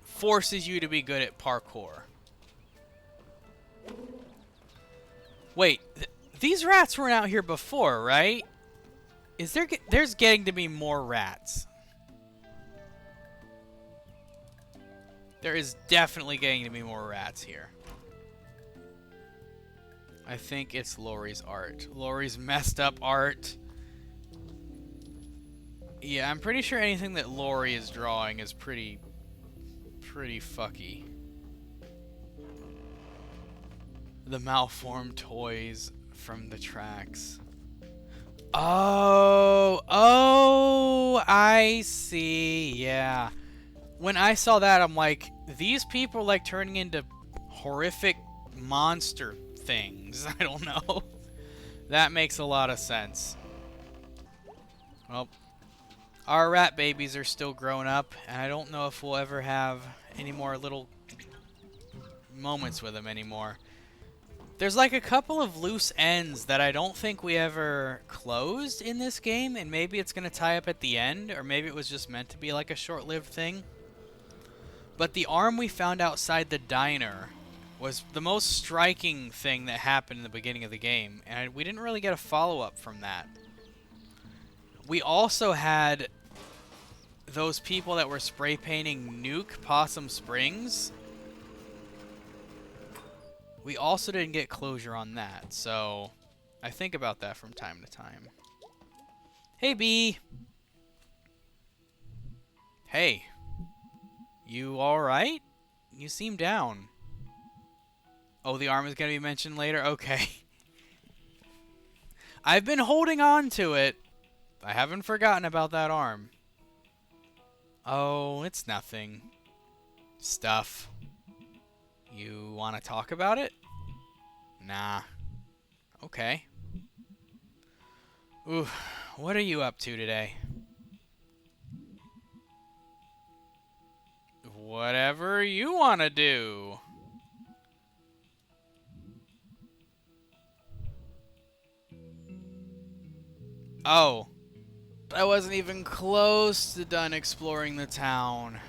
A: forces you to be good at parkour. Wait, these rats weren't out here before, right? There's getting to be more rats. There is definitely getting to be more rats here. I think it's Lori's art. Lori's messed up art. Yeah, I'm pretty sure anything that Lori is drawing is pretty fucky. The malformed toys from the tracks. Oh, I see. Yeah. When I saw that, I'm like, these people like turning into horrific monster things. I don't know. That makes a lot of sense. Well, our rat babies are still growing up, and I don't know if we'll ever have any more little moments with them anymore. There's like a couple of loose ends that I don't think we ever closed in this game, and maybe it's going to tie up at the end, or maybe it was just meant to be like a short-lived thing. But the arm we found outside the diner was the most striking thing that happened in the beginning of the game, and we didn't really get a follow-up from that. We also had those people that were spray painting Nuke Possum Springs. We also didn't get closure on that, so I think about that from time to time. Hey, Bee! Hey. You alright? You seem down. Oh, the arm is going to be mentioned later? Okay. I've been holding on to it. I haven't forgotten about that arm. Oh, it's nothing. Stuff. You want to talk about it? Nah. Okay. Ooh, what are you up to today? Whatever you want to do. Oh. I wasn't even close to done exploring the town.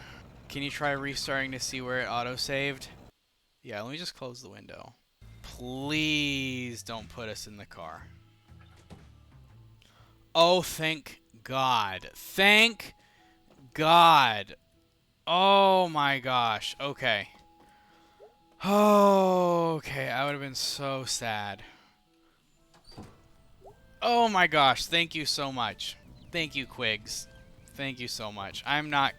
A: Can you try restarting to see where it auto-saved? Yeah, let me just close the window. Please don't put us in the car. Oh, thank God. Thank God. Oh my gosh. Okay. Oh, okay. I would have been so sad. Oh my gosh. Thank you so much. Thank you, Quigs. Thank you so much. I'm not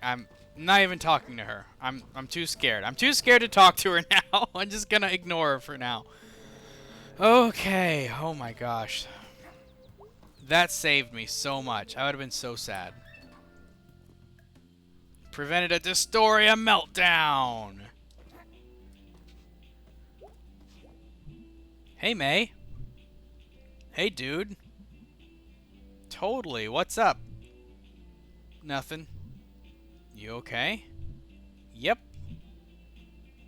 A: even talking to her. I'm too scared. I'm too scared to talk to her now. I'm just gonna ignore her for now. Okay. Oh my gosh. That saved me so much. I would have been so sad. Prevented a Dystoria meltdown. Hey, May. Hey, dude. Totally. What's up? Nothing. You okay? Yep.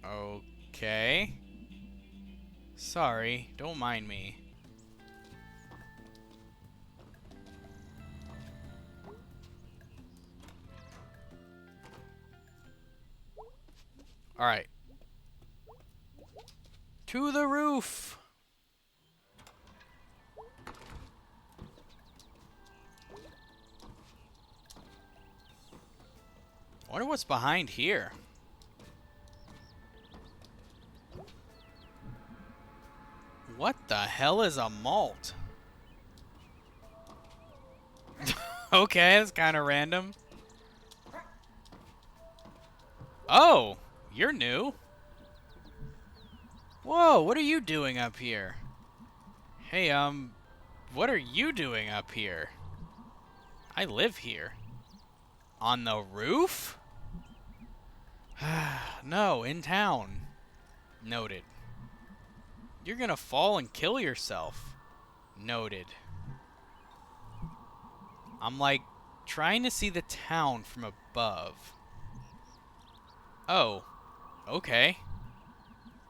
A: Okay. Sorry. Don't mind me. Alright. To the roof! I wonder what's behind here. What the hell is a malt? Okay, that's kind of random. Oh, you're new. Whoa, what are you doing up here? Hey, what are you doing up here? I live here. On the roof? No, in town. Noted. You're gonna fall and kill yourself. Noted. I'm like trying to see the town from above. Oh, okay.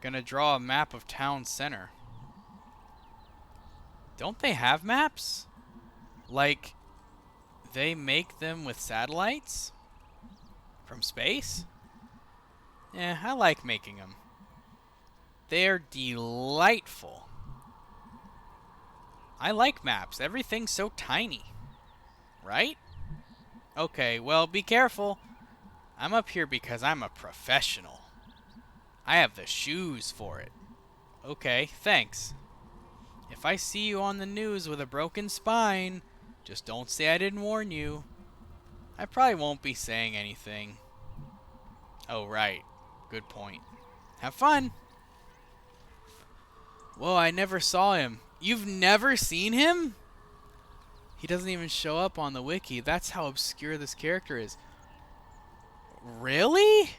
A: Gonna draw a map of town center. Don't they have maps? Like, they make them with satellites? From space? Yeah, I like making them. They're delightful. I like maps. Everything's so tiny. Right? Okay, well, be careful. I'm up here because I'm a professional. I have the shoes for it. Okay, thanks. If I see you on the news with a broken spine, just don't say I didn't warn you. I probably won't be saying anything. Oh, right. Good point. Have fun. Whoa, I never saw him. You've never seen him? He doesn't even show up on the wiki. That's how obscure this character is. Really?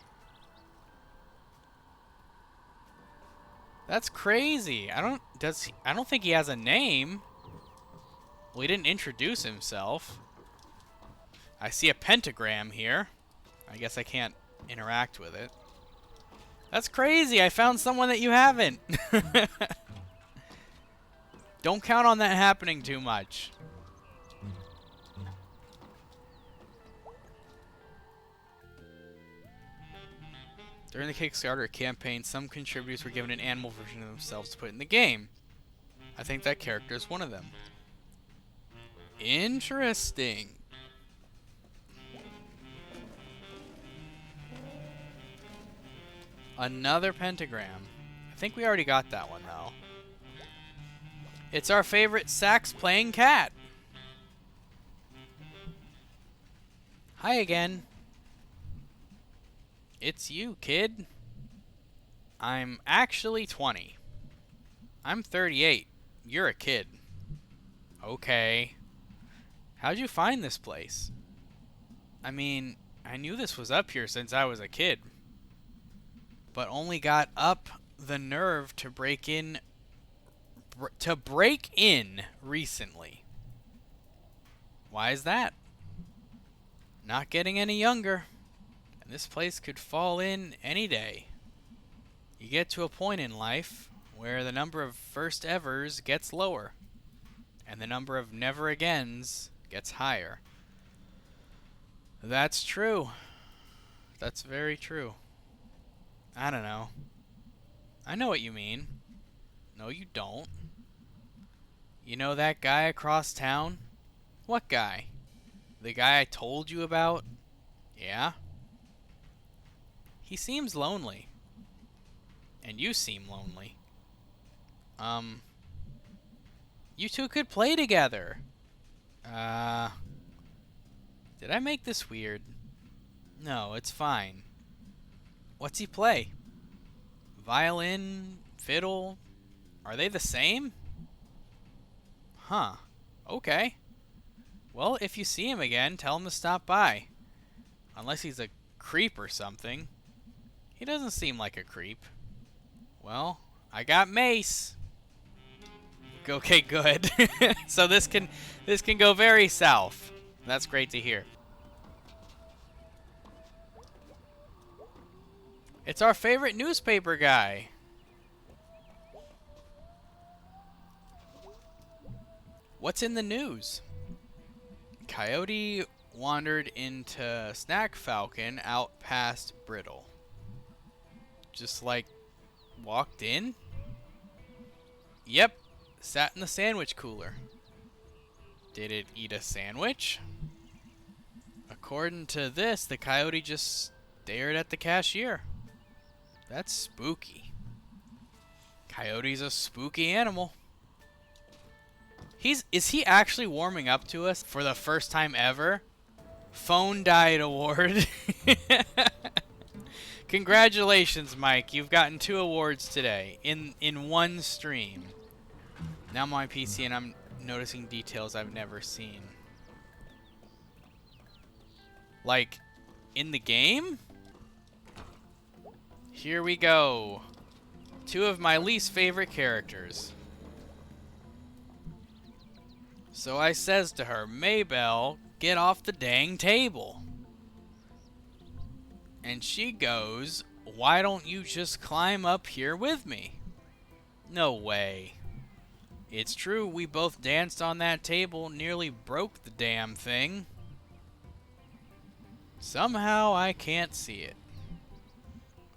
A: That's crazy. I don't think he has a name. Well, he didn't introduce himself. I see a pentagram here. I guess I can't interact with it. That's crazy. I found someone that you haven't. Don't count on that happening too much. During the Kickstarter campaign, some contributors were given an animal version of themselves to put in the game. I think that character is one of them. Interesting. Another pentagram. I think we already got that one, though. It's our favorite sax-playing cat. Hi again. It's you, kid. I'm actually 20. I'm 38. You're a kid. Okay. How'd you find this place? I mean, I knew this was up here since I was a kid, but only got up the nerve to break in recently. Why is that? Not getting any younger, and this place could fall in any day. You get to a point in life where the number of first evers gets lower, and the number of never agains gets higher. That's true. That's very true. I don't know. I know what you mean. No, you don't. You know that guy across town? What guy? The guy I told you about? Yeah? He seems lonely. And you seem lonely. You two could play together. Did I make this weird? No, it's fine. What's he play? Violin? Fiddle? Are they the same? Huh. Okay. Well, if you see him again, tell him to stop by. Unless he's a creep or something. He doesn't seem like a creep. Well, I got mace. Okay, good. So this can go very south. That's great to hear. It's our favorite newspaper guy. What's in the news? Coyote wandered into Snack Falcon out past Brittle. just like walked in? Yep, sat in the sandwich cooler. Did it eat a sandwich? According to this, the coyote just stared at the cashier. That's spooky. Coyote's a spooky animal. Is he actually warming up to us for the first time ever? Phone died award. Congratulations, Mike. You've gotten 2 awards today in one stream. Now I'm on my PC and I'm noticing details I've never seen. Like, in the game? Here we go. 2 of my least favorite characters. So I says to her, Maybell, get off the dang table. And she goes, why don't you just climb up here with me? No way. It's true, we both danced on that table, nearly broke the damn thing. Somehow I can't see it.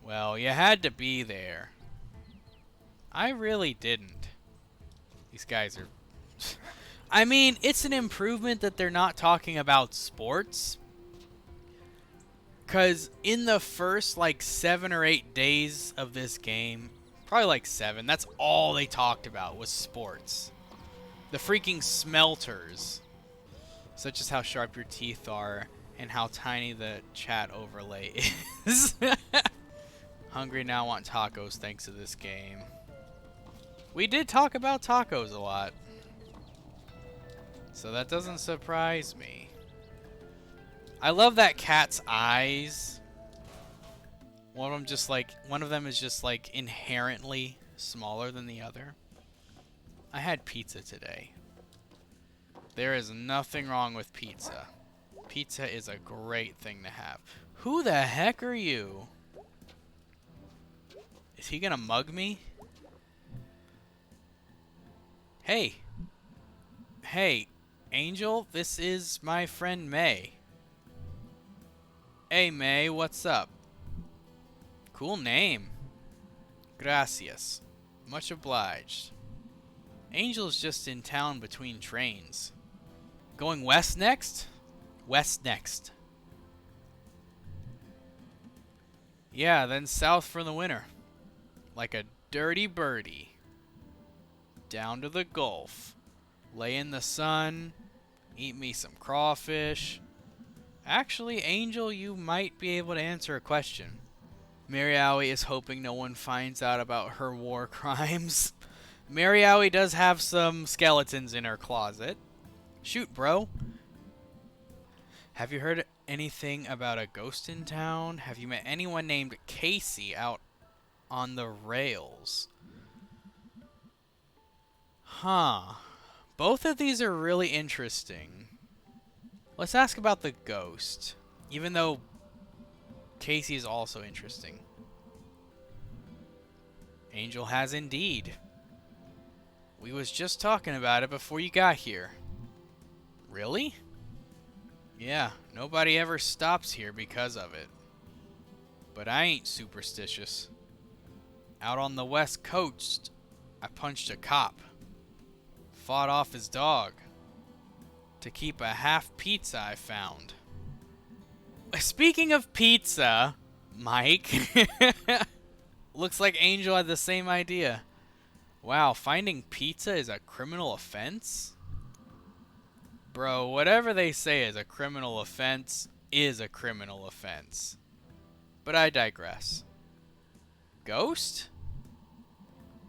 A: Well, you had to be there. I really didn't. These guys are... I mean, it's an improvement that they're not talking about sports. Because in the first, like, 7 or 8 days of this game, probably like 7, that's all they talked about was sports. The freaking smelters. Such as how sharp your teeth are and how tiny the chat overlay is. Hungry now, want tacos thanks to this game. We did talk about tacos a lot. So that doesn't surprise me. I love that cat's eyes. One of them is just like inherently smaller than the other. I had pizza today. There is nothing wrong with pizza. Pizza is a great thing to have. Who the heck are you? Is he gonna mug me? Hey. Hey, Angel, this is my friend May. Hey May, what's up? Cool name. Gracias. Much obliged. Angel's just in town between trains. Going west next? West next. Yeah, then south for the winter. Like a dirty birdie. Down to the Gulf. Lay in the sun. Eat me some crawfish. Actually, Angel, you might be able to answer a question. Mary Owie is hoping no one finds out about her war crimes. Mary Owie does have some skeletons in her closet. Shoot, bro. Have you heard anything about a ghost in town? Have you met anyone named Casey out on the rails? Huh. Both of these are really interesting. Let's ask about the ghost. Even though Casey is also interesting. Angel has indeed. We was just talking about it before you got here. Really? Yeah, nobody ever stops here because of it. But I ain't superstitious. Out on the west coast, I punched a cop. Fought off his dog. To keep a half pizza I found. Speaking of pizza, Mike. Looks like Angel had the same idea. Wow, finding pizza is a criminal offense? Bro, whatever they say is a criminal offense is a criminal offense. But I digress. Ghost?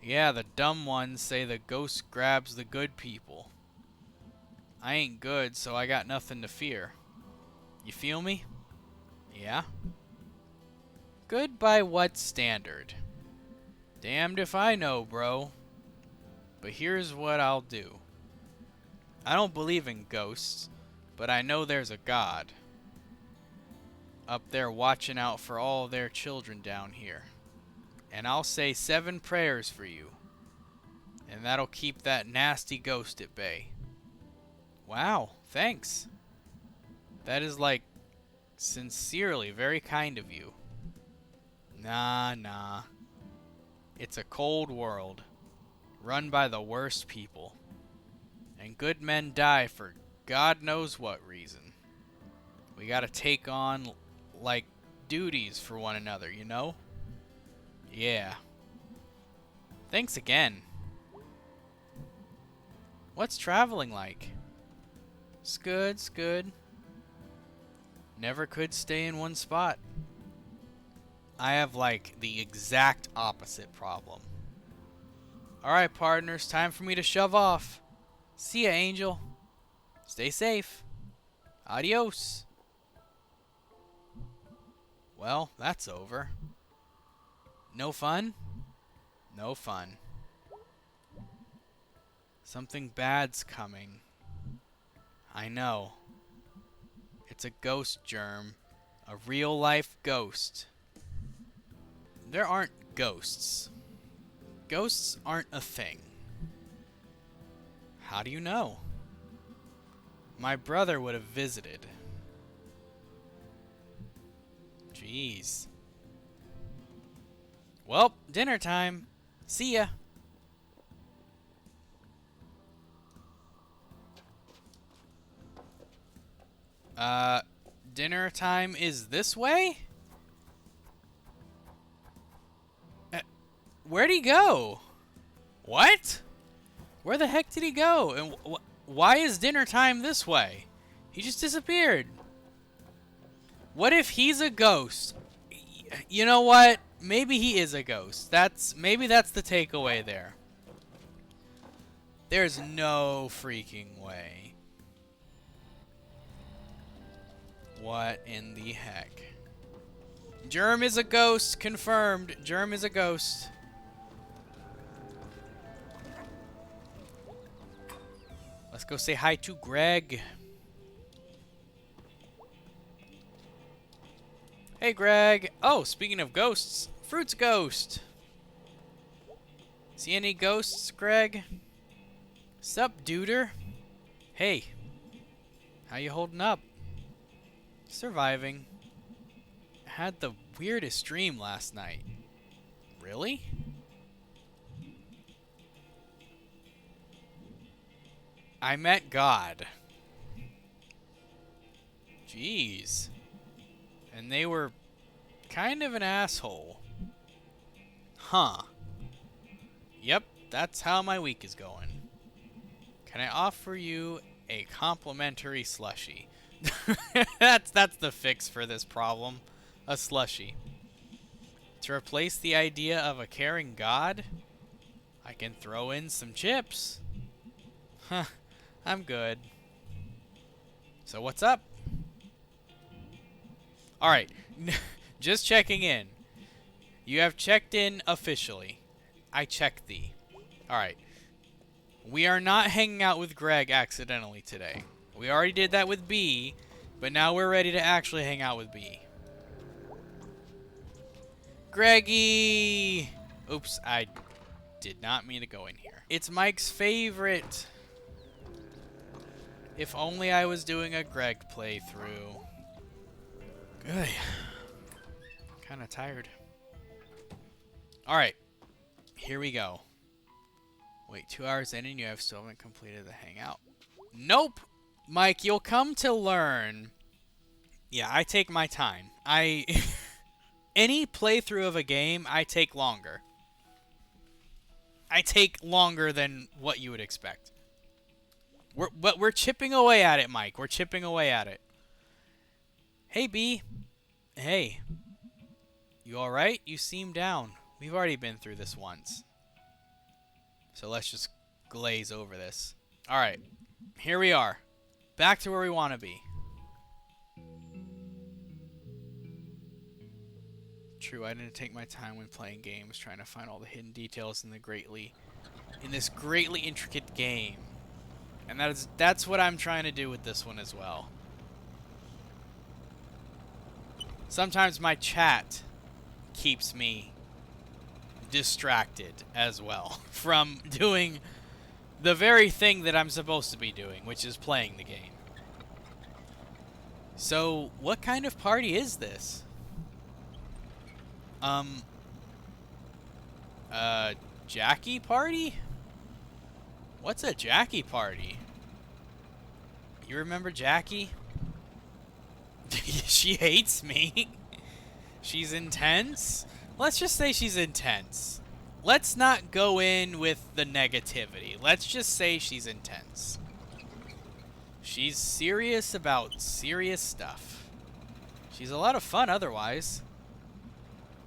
A: Yeah, the dumb ones say the ghost grabs the good people. I ain't good, so I got nothing to fear. You feel me? Yeah? Good by what standard? Damned if I know, bro. But here's what I'll do. I don't believe in ghosts, but I know there's a God. Up there watching out for all their children down here. And I'll say 7 prayers for you. And that'll keep that nasty ghost at bay. Wow, thanks. That is like sincerely very kind of you. Nah, nah. It's a cold world, run by the worst people. And good men die for God knows what reason. We gotta take on, like, duties for one another, you know? Yeah. Thanks again. What's traveling like? It's good, it's good. Never could stay in one spot. I have, like, the exact opposite problem. Alright, partners, time for me to shove off. See ya, Angel. Stay safe. Adios. Well, that's over. No fun? No fun. Something bad's coming. I know. It's a ghost germ. A real-life ghost. There aren't ghosts. Ghosts aren't a thing. How do you know? My brother would have visited. Jeez. Well, dinner time. See ya. Dinner time is this way? Where'd he go? What? Where the heck did he go? And why is dinner time this way? He just disappeared. What if he's a ghost? You know what? Maybe he is a ghost. Maybe that's the takeaway there. There's no freaking way. What in the heck? Germ is a ghost. Confirmed. Germ is a ghost. Let's go say hi to Greg. Hey, Greg. Oh, speaking of ghosts, Fruit's ghost. See any ghosts, Greg? Sup, duder? Hey. How you holding up? Surviving. Had the weirdest dream last night. Really? I met God. Jeez. And they were kind of an asshole. Huh. Yep, that's how my week is going. Can I offer you a complimentary slushie? That's the fix for this problem. A slushie. To replace the idea of a caring God, I can throw in some chips. Huh, I'm good. So what's up? Alright, just checking in. You have checked in officially. I checked thee. Alright. We are not hanging out with Greg accidentally today. We already did that with B, but now we're ready to actually hang out with B. Greggy! Oops, I did not mean to go in here. It's Mike's favorite. If only I was doing a Greg playthrough. Good. Kinda tired. Alright. Here we go. Wait, 2 hours in and you still haven't completed the hangout. Nope! Mike, you'll come to learn. Yeah, I take my time. Any playthrough of a game, I take longer. I take longer than what you would expect. But we're chipping away at it, Mike. We're chipping away at it. Hey, B. Hey. You alright? You seem down. We've already been through this once. So let's just glaze over this. Alright. Here we are. Back to where we want to be. True, I didn't take my time when playing games, trying to find all the hidden details in this greatly intricate game. And that's what I'm trying to do with this one as well. Sometimes my chat keeps me distracted as well from doing the very thing that I'm supposed to be doing, which is playing the game. So, what kind of party is this? Um, uh, Jackie party? What's a Jackie party? You remember Jackie? She hates me. She's intense? Let's just say she's intense. Let's not go in with the negativity. Let's just say she's intense. She's serious about serious stuff. She's a lot of fun otherwise.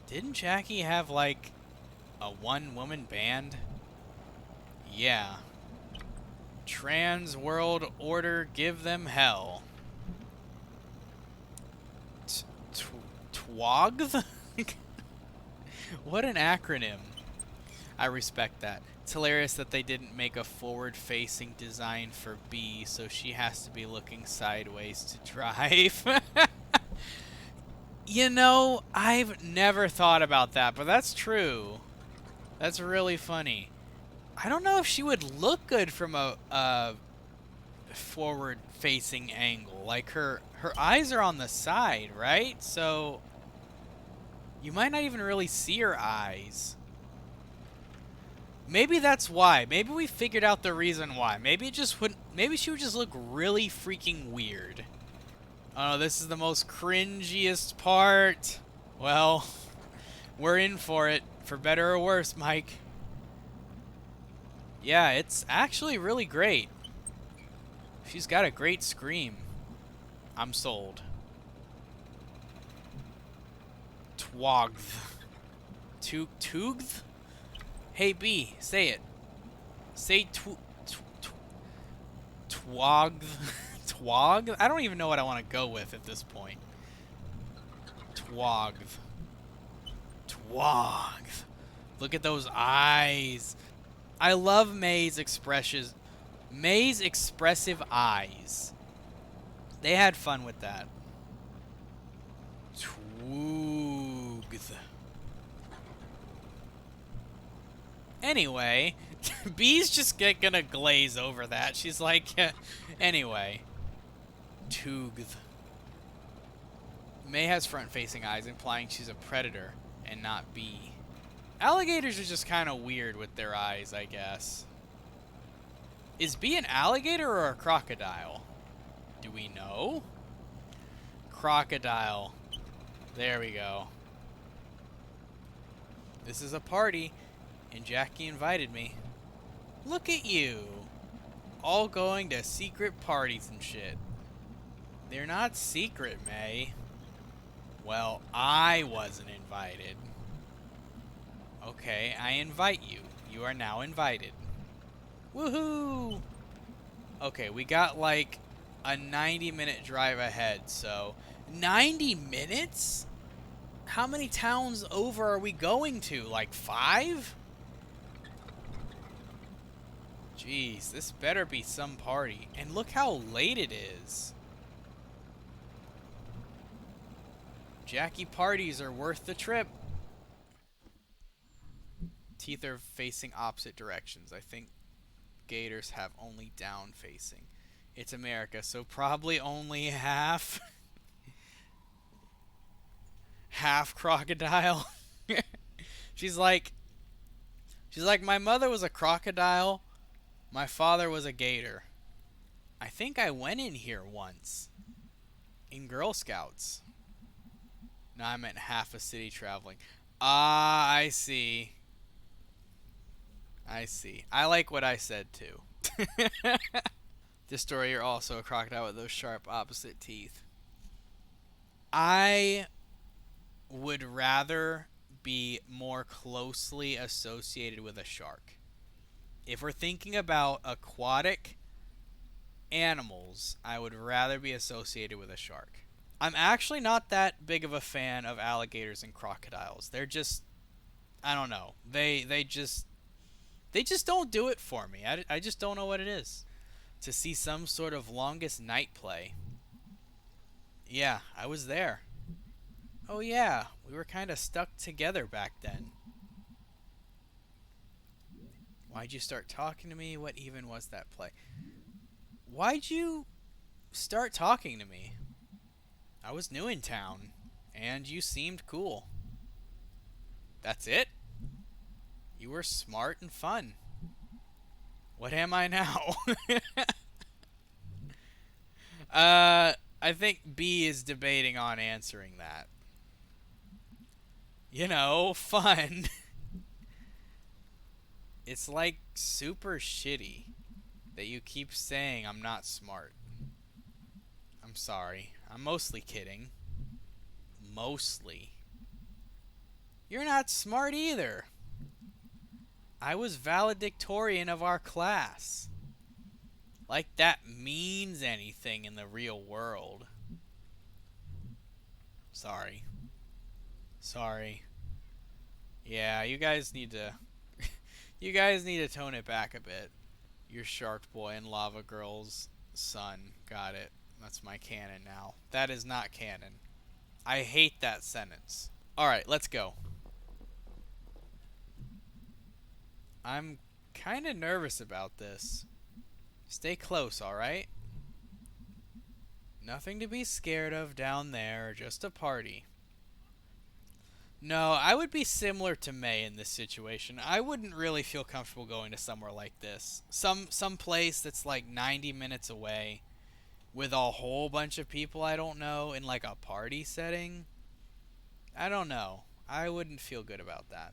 A: Didn't Jackie have, like, a one-woman band? Yeah. Trans World Order, give them hell. TWOGTH? What an acronym. I respect that. It's hilarious that they didn't make a forward-facing design for B, so she has to be looking sideways to drive. You know, I've never thought about that, but that's true. That's really funny. I don't know if she would look good from a forward-facing angle. Like, her eyes are on the side, right? So you might not even really see her eyes. Maybe that's why. Maybe we figured out the reason why. Maybe it just wouldn't. Maybe she would just look really freaking weird. Oh, this is the most cringiest part. Well, we're in for it, for better or worse, Mike. Yeah, it's actually really great. She's got a great scream. I'm sold. Twogth. Toogth? Hey, B, say it. Say twogth. Twog? I don't even know what I want to go with at this point. Twogth. Twogth. Look at those eyes. I love May's expressions. May's expressive eyes. They had fun with that. Twogth. Anyway, B's just gonna glaze over that. She's like, anyway. Toogth. May has front-facing eyes, implying she's a predator and not B. Alligators are just kind of weird with their eyes, I guess. Is B an alligator or a crocodile? Do we know? Crocodile. There we go. This is a party, and Jackie invited me. Look at you. All going to secret parties and shit. They're not secret, May. Well, I wasn't invited. Okay, I invite you. You are now invited. Woohoo! Okay, we got like a 90-minute drive ahead, so 90 minutes? How many towns over are we going to? Like 5? Jeez, this better be some party. And look how late it is. Jackie parties are worth the trip. Teeth are facing opposite directions. I think gators have only down facing. It's America, so probably only half. Half crocodile. She's like, my mother was a crocodile. My father was a gator. I think I went in here once. In Girl Scouts. No, I meant half a city traveling. Ah, I see. I see. I like what I said, too. This story, you're also a crocodile with those sharp opposite teeth. I would rather be more closely associated with a shark. If we're thinking about aquatic animals, I would rather be associated with a shark. I'm actually not that big of a fan of alligators and crocodiles. They're just, I don't know. They just don't do it for me. I just don't know what it is. To see some sort of longest night play. Yeah, I was there. Oh yeah, we were kind of stuck together back then. Why'd you start talking to me? What even was that play? Why'd you start talking to me? I was new in town, and you seemed cool. That's it? You were smart and fun. What am I now? I think B is debating on answering that. You know, fun. It's like super shitty that you keep saying I'm not smart. I'm sorry. I'm mostly kidding. Mostly. You're not smart either. I was valedictorian of our class. Like that means anything in the real world. Sorry. Sorry. Yeah, you guys need to you guys need to tone it back a bit. You're Shark Boy and Lava Girl's son. Got it. That's my canon now. That is not canon. I hate that sentence. Alright, let's go. I'm kind of nervous about this. Stay close, alright? Nothing to be scared of down there, just a party. No, I would be similar to May in this situation. I wouldn't really feel comfortable going to somewhere like this. Some place that's like 90 minutes away with a whole bunch of people I don't know in like a party setting. I don't know. I wouldn't feel good about that.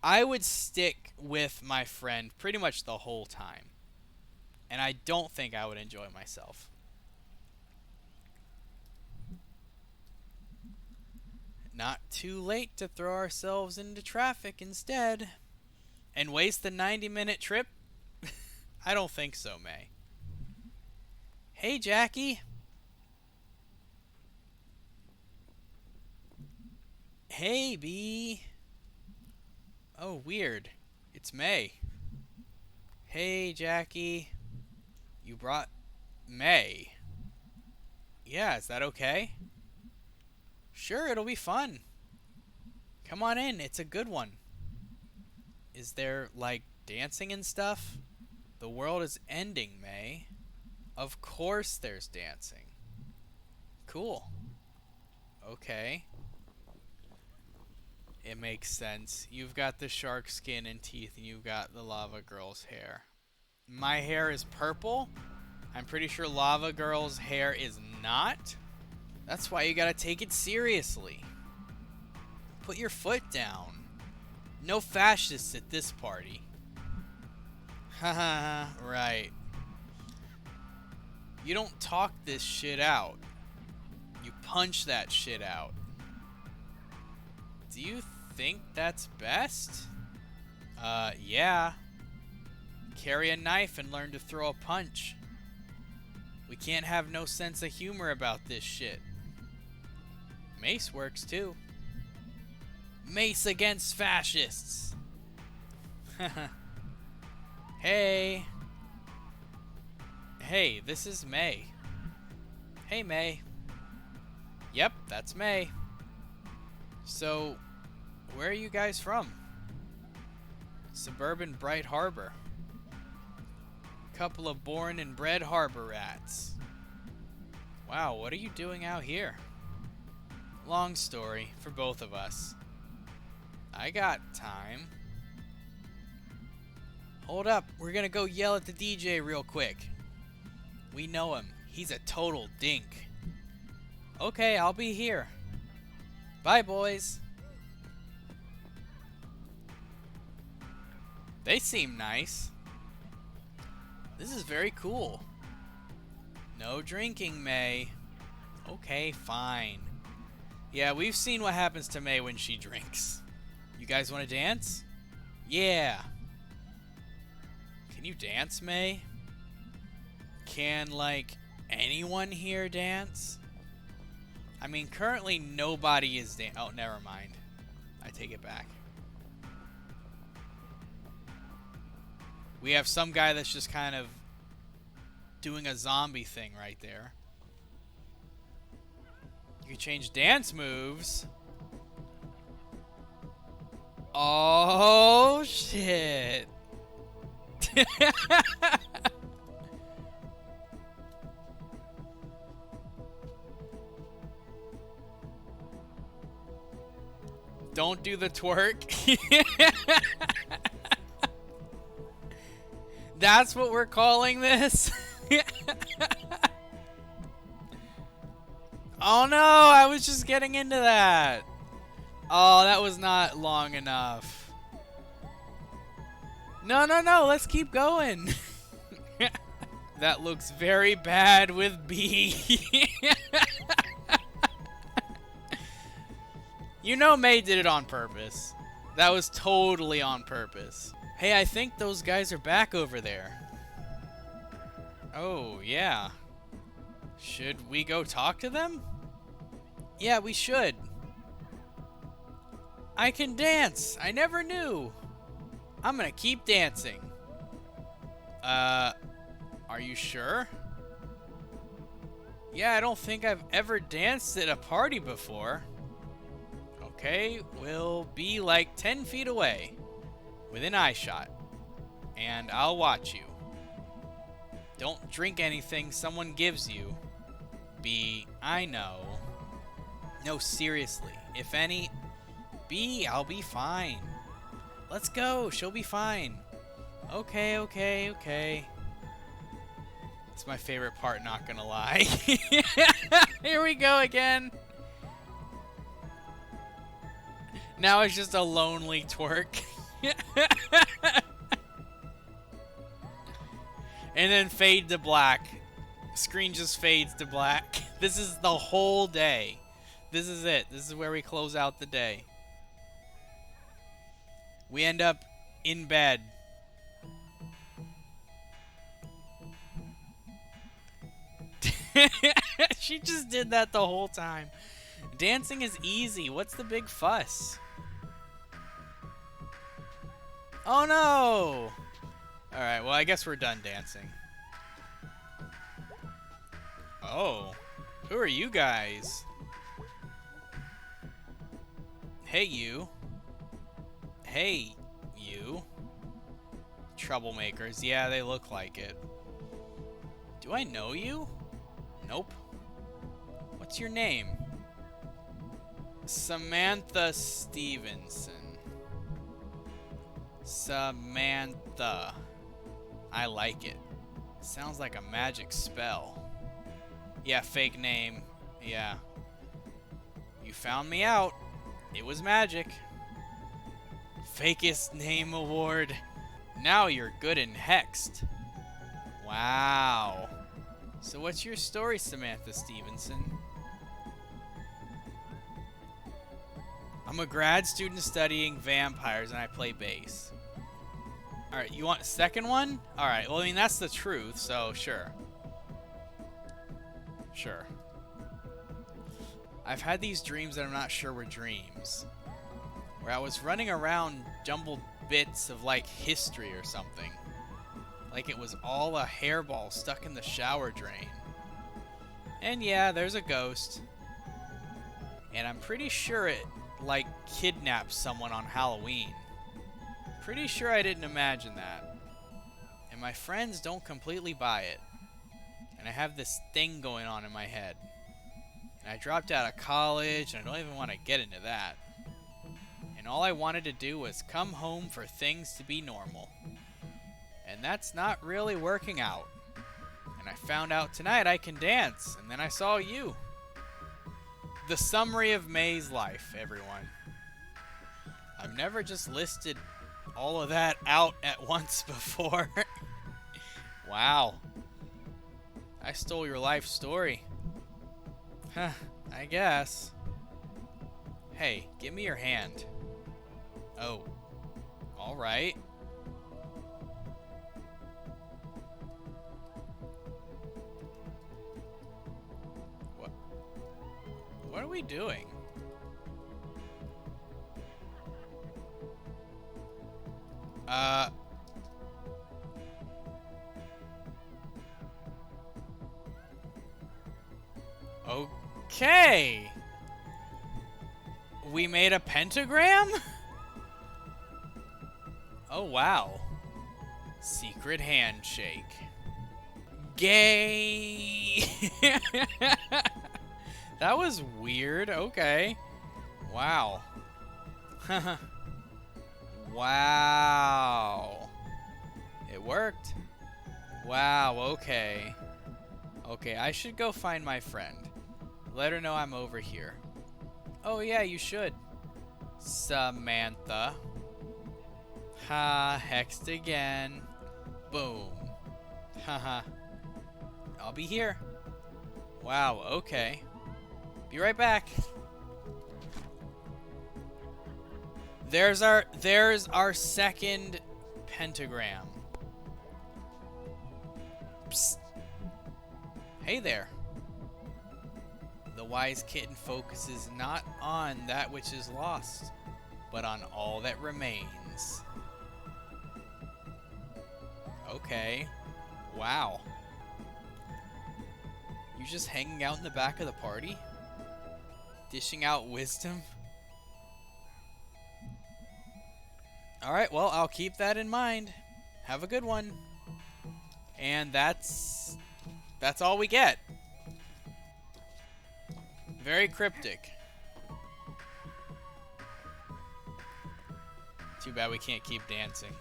A: I would stick with my friend pretty much the whole time. And I don't think I would enjoy myself. Not too late to throw ourselves into traffic instead. And waste the 90-minute trip? I don't think so, May. Hey, Jackie. Hey, B. Oh, weird. It's May. Hey, Jackie. You brought May. Yeah, is that okay? Sure, it'll be fun. Come on in, it's a good one. Is there, like, dancing and stuff? The world is ending, May. Of course there's dancing. Cool. Okay. It makes sense. You've got the shark skin and teeth, and you've got the lava girl's hair. My hair is purple. I'm pretty sure lava girl's hair is not. That's why you gotta take it seriously. Put your foot down. No fascists at this party. Haha, right. You don't talk this shit out. You punch that shit out. Do you think that's best? Yeah. Carry a knife and learn to throw a punch. We can't have no sense of humor about this shit. Mace works too. Mace against fascists. Hey. Hey, this is May. Hey, May. Yep, that's May. So, where are you guys from? Suburban Bright Harbor. Couple of born and bred harbor rats. Wow, what are you doing out here? Long story for both of us. I got time. Hold up, we're gonna go yell at the DJ real quick. We know him. He's a total dink. Okay, I'll be here. Bye, boys. They seem nice. This is very cool. No drinking, May. Okay, fine. Yeah, we've seen what happens to May when she drinks. You guys want to dance? Yeah. Can you dance, May? Can, like, anyone here dance? I mean, currently nobody is oh, never mind. I take it back. We have some guy that's just kind of doing a zombie thing right there. You can change dance moves. Oh, shit. Don't do the twerk. That's what we're calling this? Oh no, I was just getting into that. Oh, that was not long enough. No, no, no, let's keep going. That looks very bad with B. You know May did it on purpose. That was totally on purpose. Hey, I think those guys are back over there. Oh, yeah. Should we go talk to them? Yeah, we should. I can dance. I never knew. I'm gonna keep dancing. Are you sure? Yeah, I don't think I've ever danced at a party before. Okay, we'll be like 10 feet away, within eyeshot, and I'll watch you. Don't drink anything someone gives you. B, I know. No, seriously, if any... B, I'll be fine. Let's go, she'll be fine. Okay, okay, okay. It's my favorite part, not gonna lie. Here we go again. Now it's just a lonely twerk. And then fade to black. Screen just fades to black. This is the whole day. This is it. This is where we close out the day. We end up in bed. She just did that the whole time. Dancing is easy. What's the big fuss? Oh no! Alright, well I guess we're done dancing. Oh. Who are you guys? Hey you. Hey you. Troublemakers. Yeah, they look like it. Do I know you? Nope. What's your name? Samantha Stevenson. Samantha. I like it. Sounds like a magic spell. Yeah, fake name. Yeah. You found me out. It was magic. Fakest name award. Now you're good and hexed. Wow. So what's your story, Samantha Stevenson? I'm a grad student studying vampires and I play bass. Alright, you want a second one? Alright, well I mean that's the truth, so sure. Sure. I've had these dreams that I'm not sure were dreams. Where I was running around jumbled bits of like history or something. Like it was all a hairball stuck in the shower drain. And yeah, there's a ghost. And I'm pretty sure it like kidnapped someone on Halloween. Pretty sure I didn't imagine that. And my friends don't completely buy it. And I have this thing going on in my head. And I dropped out of college and I don't even want to get into that. And all I wanted to do was come home for things to be normal. And that's not really working out. And I found out tonight I can dance, and then I saw you. The summary of May's life, everyone. I've never just listed all of that out at once before. Wow. I stole your life story. Huh, I guess. Hey, give me your hand. Oh. Alright. What are we doing? Okay. We made a pentagram? Oh, wow. Secret handshake. Gay. That was weird. Okay. Wow. Wow. It worked. Wow, okay. Okay, I should go find my friend. Let her know I'm over here. Oh yeah, you should. Samantha. Ha, hexed again. Boom. Haha. I'll be here. Wow, okay. Be right back. There's our second pentagram. Psst. Hey there. The wise kitten focuses not on that which is lost, but on all that remains. Okay. Wow. You just hanging out in the back of the party? Dishing out wisdom? Alright, well, I'll keep that in mind. Have a good one. And that's all we get. Very cryptic. Too bad we can't keep dancing.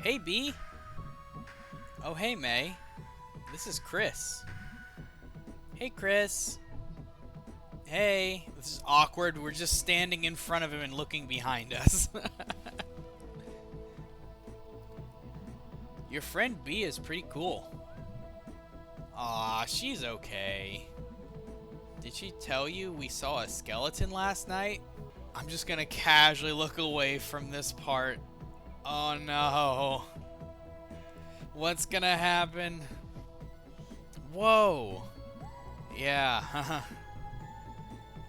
A: Hey, B. Oh, hey, May. This is Chris. Hey, Chris. Hey. This is awkward. We're just standing in front of him and looking behind us. Your friend B is pretty cool. Aw, she's okay. Did she tell you we saw a skeleton last night? I'm just gonna casually look away from this part. Oh no. What's gonna happen? Whoa. Yeah.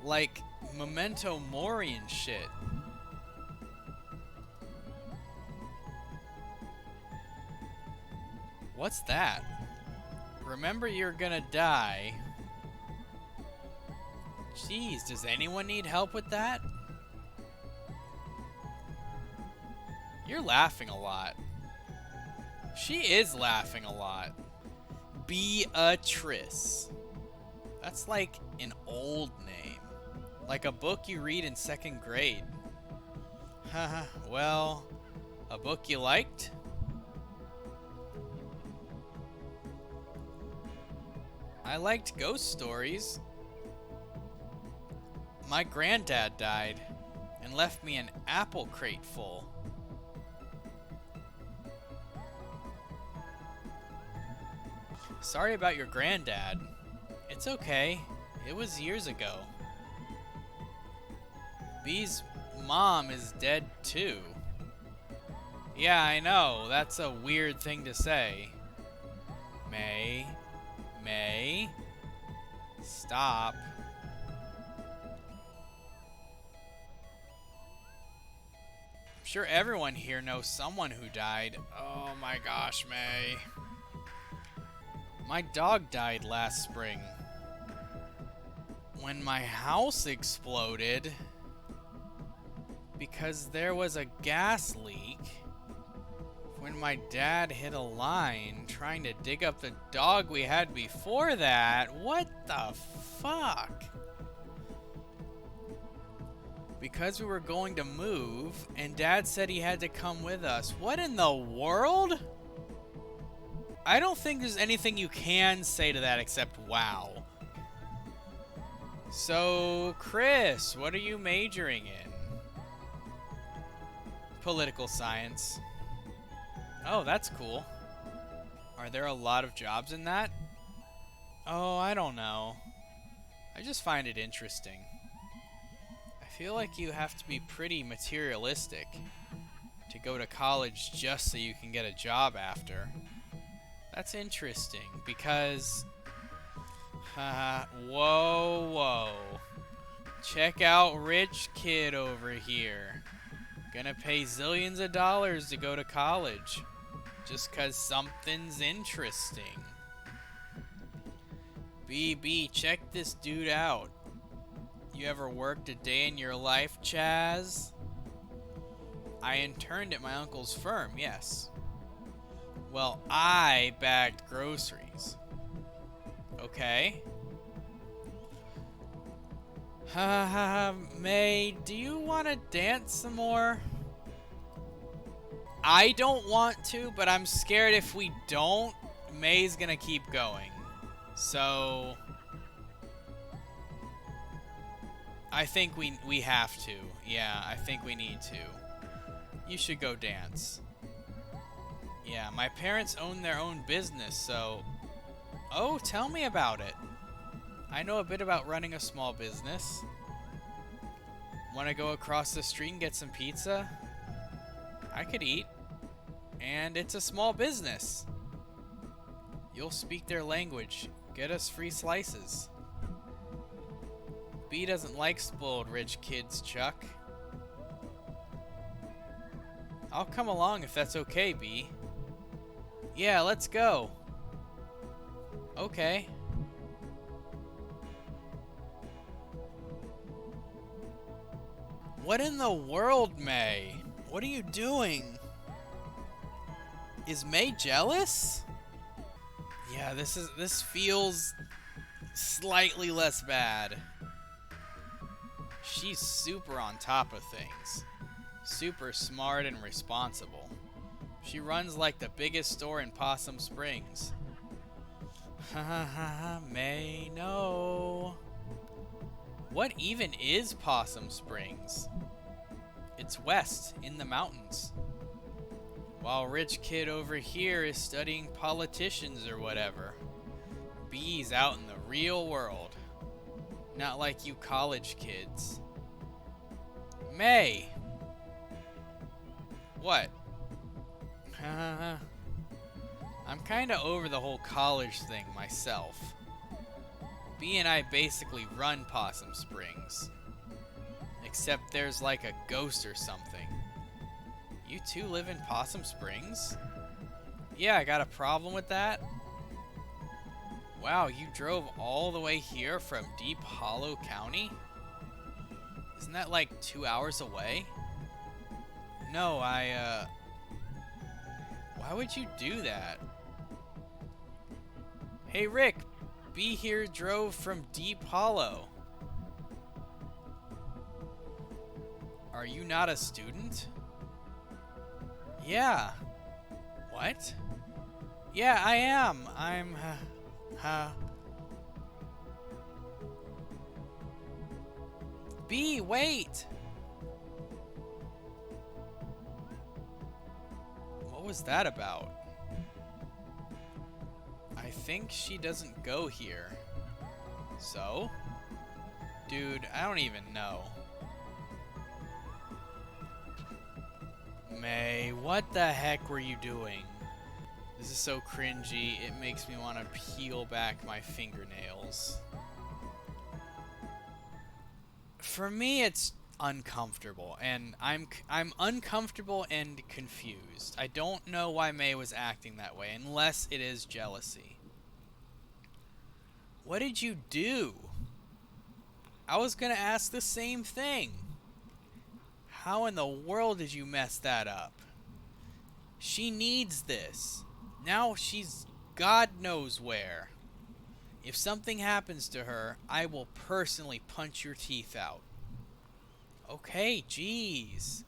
A: Like Memento Mori and shit. What's that? Remember you're gonna die. Jeez, does anyone need help with that? You're laughing a lot. She is laughing a lot. Beatrice. That's like an old name. Like a book you read in 2nd grade. Haha, well, a book you liked? I liked ghost stories. My granddad died and left me an apple crate full. Sorry about your granddad. It's okay. It was years ago. B's mom is dead too. Yeah, I know. That's a weird thing to say. May. Stop. I'm sure everyone here knows someone who died. Oh my gosh, May. My dog died last spring. When my house exploded because there was a gas leak. When my dad hit a line trying to dig up the dog we had before that. What the fuck? Because we were going to move and Dad said he had to come with us. What in the world? I don't think there's anything you can say to that except wow. So, Chris, what are you majoring in? Political science. Oh, that's cool. Are there a lot of jobs in that? Oh, I don't know. I just find it interesting. I feel like you have to be pretty materialistic to go to college just so you can get a job after. That's interesting because... whoa. Check out rich kid over here. Gonna pay zillions of dollars to go to college. Just cause something's interesting. BB, check this dude out. You ever worked a day in your life, Chaz? I interned at my uncle's firm, yes. Well, I bagged groceries. Okay. May, do you want to dance some more? I don't want to, but I'm scared if we don't, May's gonna keep going. So I think we have to. Yeah, I think we need to. You should go dance. Yeah, my parents own their own business, so... Oh, tell me about it. I know a bit about running a small business. Want to go across the street and get some pizza? I could eat. And it's a small business. You'll speak their language. Get us free slices. B doesn't like spoiled rich kids, Chuck. I'll come along if that's okay, B. Yeah, let's go. Okay. What in the world, May? What are you doing? Is May jealous? Yeah, this feels slightly less bad. She's super on top of things. Super smart and responsible. She runs like the biggest store in Possum Springs. Ha ha ha, May, no. What even is Possum Springs? It's west, in the mountains. While rich kid over here is studying politicians or whatever. B's out in the real world. Not like you college kids. May! What? I'm kinda over the whole college thing myself. B and I basically run Possum Springs. Except there's like a ghost or something. You two live in Possum Springs? Yeah, I got a problem with that. Wow, you drove all the way here from Deep Hollow County? Isn't that like 2 hours away? No, why would you do that? Hey Rick, B here drove from Deep Hollow. Are you not a student? Yeah. What? Yeah, I am. I'm, B, wait! What was that about? I think she doesn't go here. So? Dude, I don't even know. May, what the heck were you doing? This is so cringy, it makes me want to peel back my fingernails. For me, it's uncomfortable, and I'm uncomfortable and confused. I don't know why May was acting that way, unless it is jealousy. What did you do? I was gonna ask the same thing. How in the world did you mess that up? She needs this. Now she's God knows where. If something happens to her, I will personally punch your teeth out. Okay, jeez.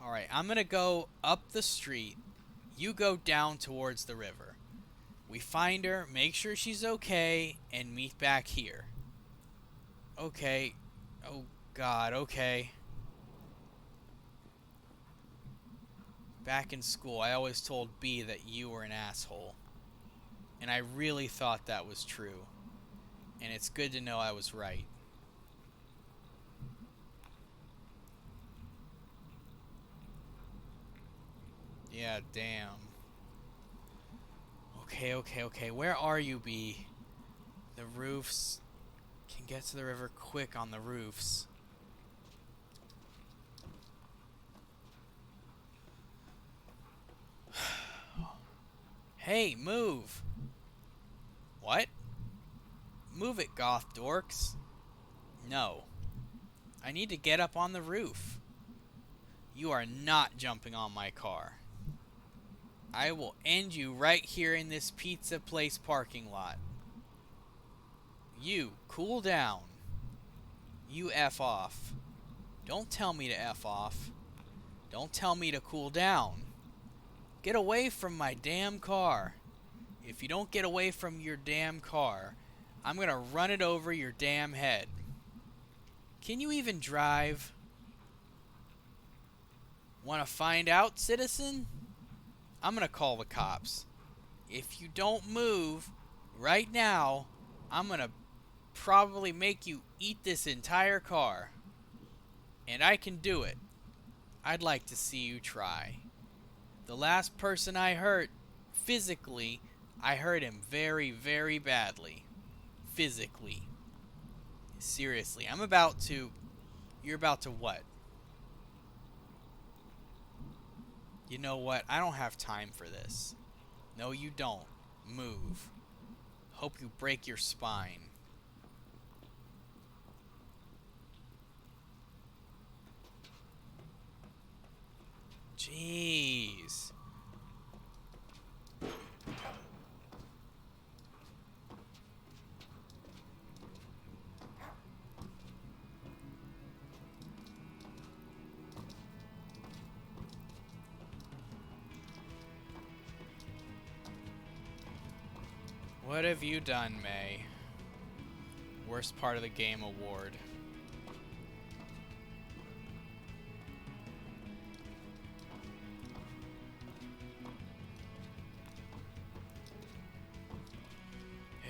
A: Alright, I'm gonna go up the street. You go down towards the river. We find her, make sure she's okay, and meet back here. Okay. Oh God, okay. Back in school, I always told B that you were an asshole. And I really thought that was true. And it's good to know I was right. Yeah, damn. Okay. Where are you, B? The roofs. Can get to the river quick on the roofs. Hey, move! What? Move it, goth dorks. No. I need to get up on the roof. You are not jumping on my car. I will end you right here in this pizza place parking lot. You, cool down. You F off. Don't tell me to F off. Don't tell me to cool down. Get away from my damn car. If you don't get away from your damn car, I'm gonna run it over your damn head. Can you even drive? Wanna find out, citizen? I'm gonna call the cops. If you don't move right now, I'm gonna probably make you eat this entire car. And I can do it. I'd like to see you try. The last person I hurt, physically, I hurt him very, very badly. Physically. Seriously, you're about to what? You know what? I don't have time for this. No, you don't. Move. Hope you break your spine. Jeez. What have you done, May? Worst part of the game award.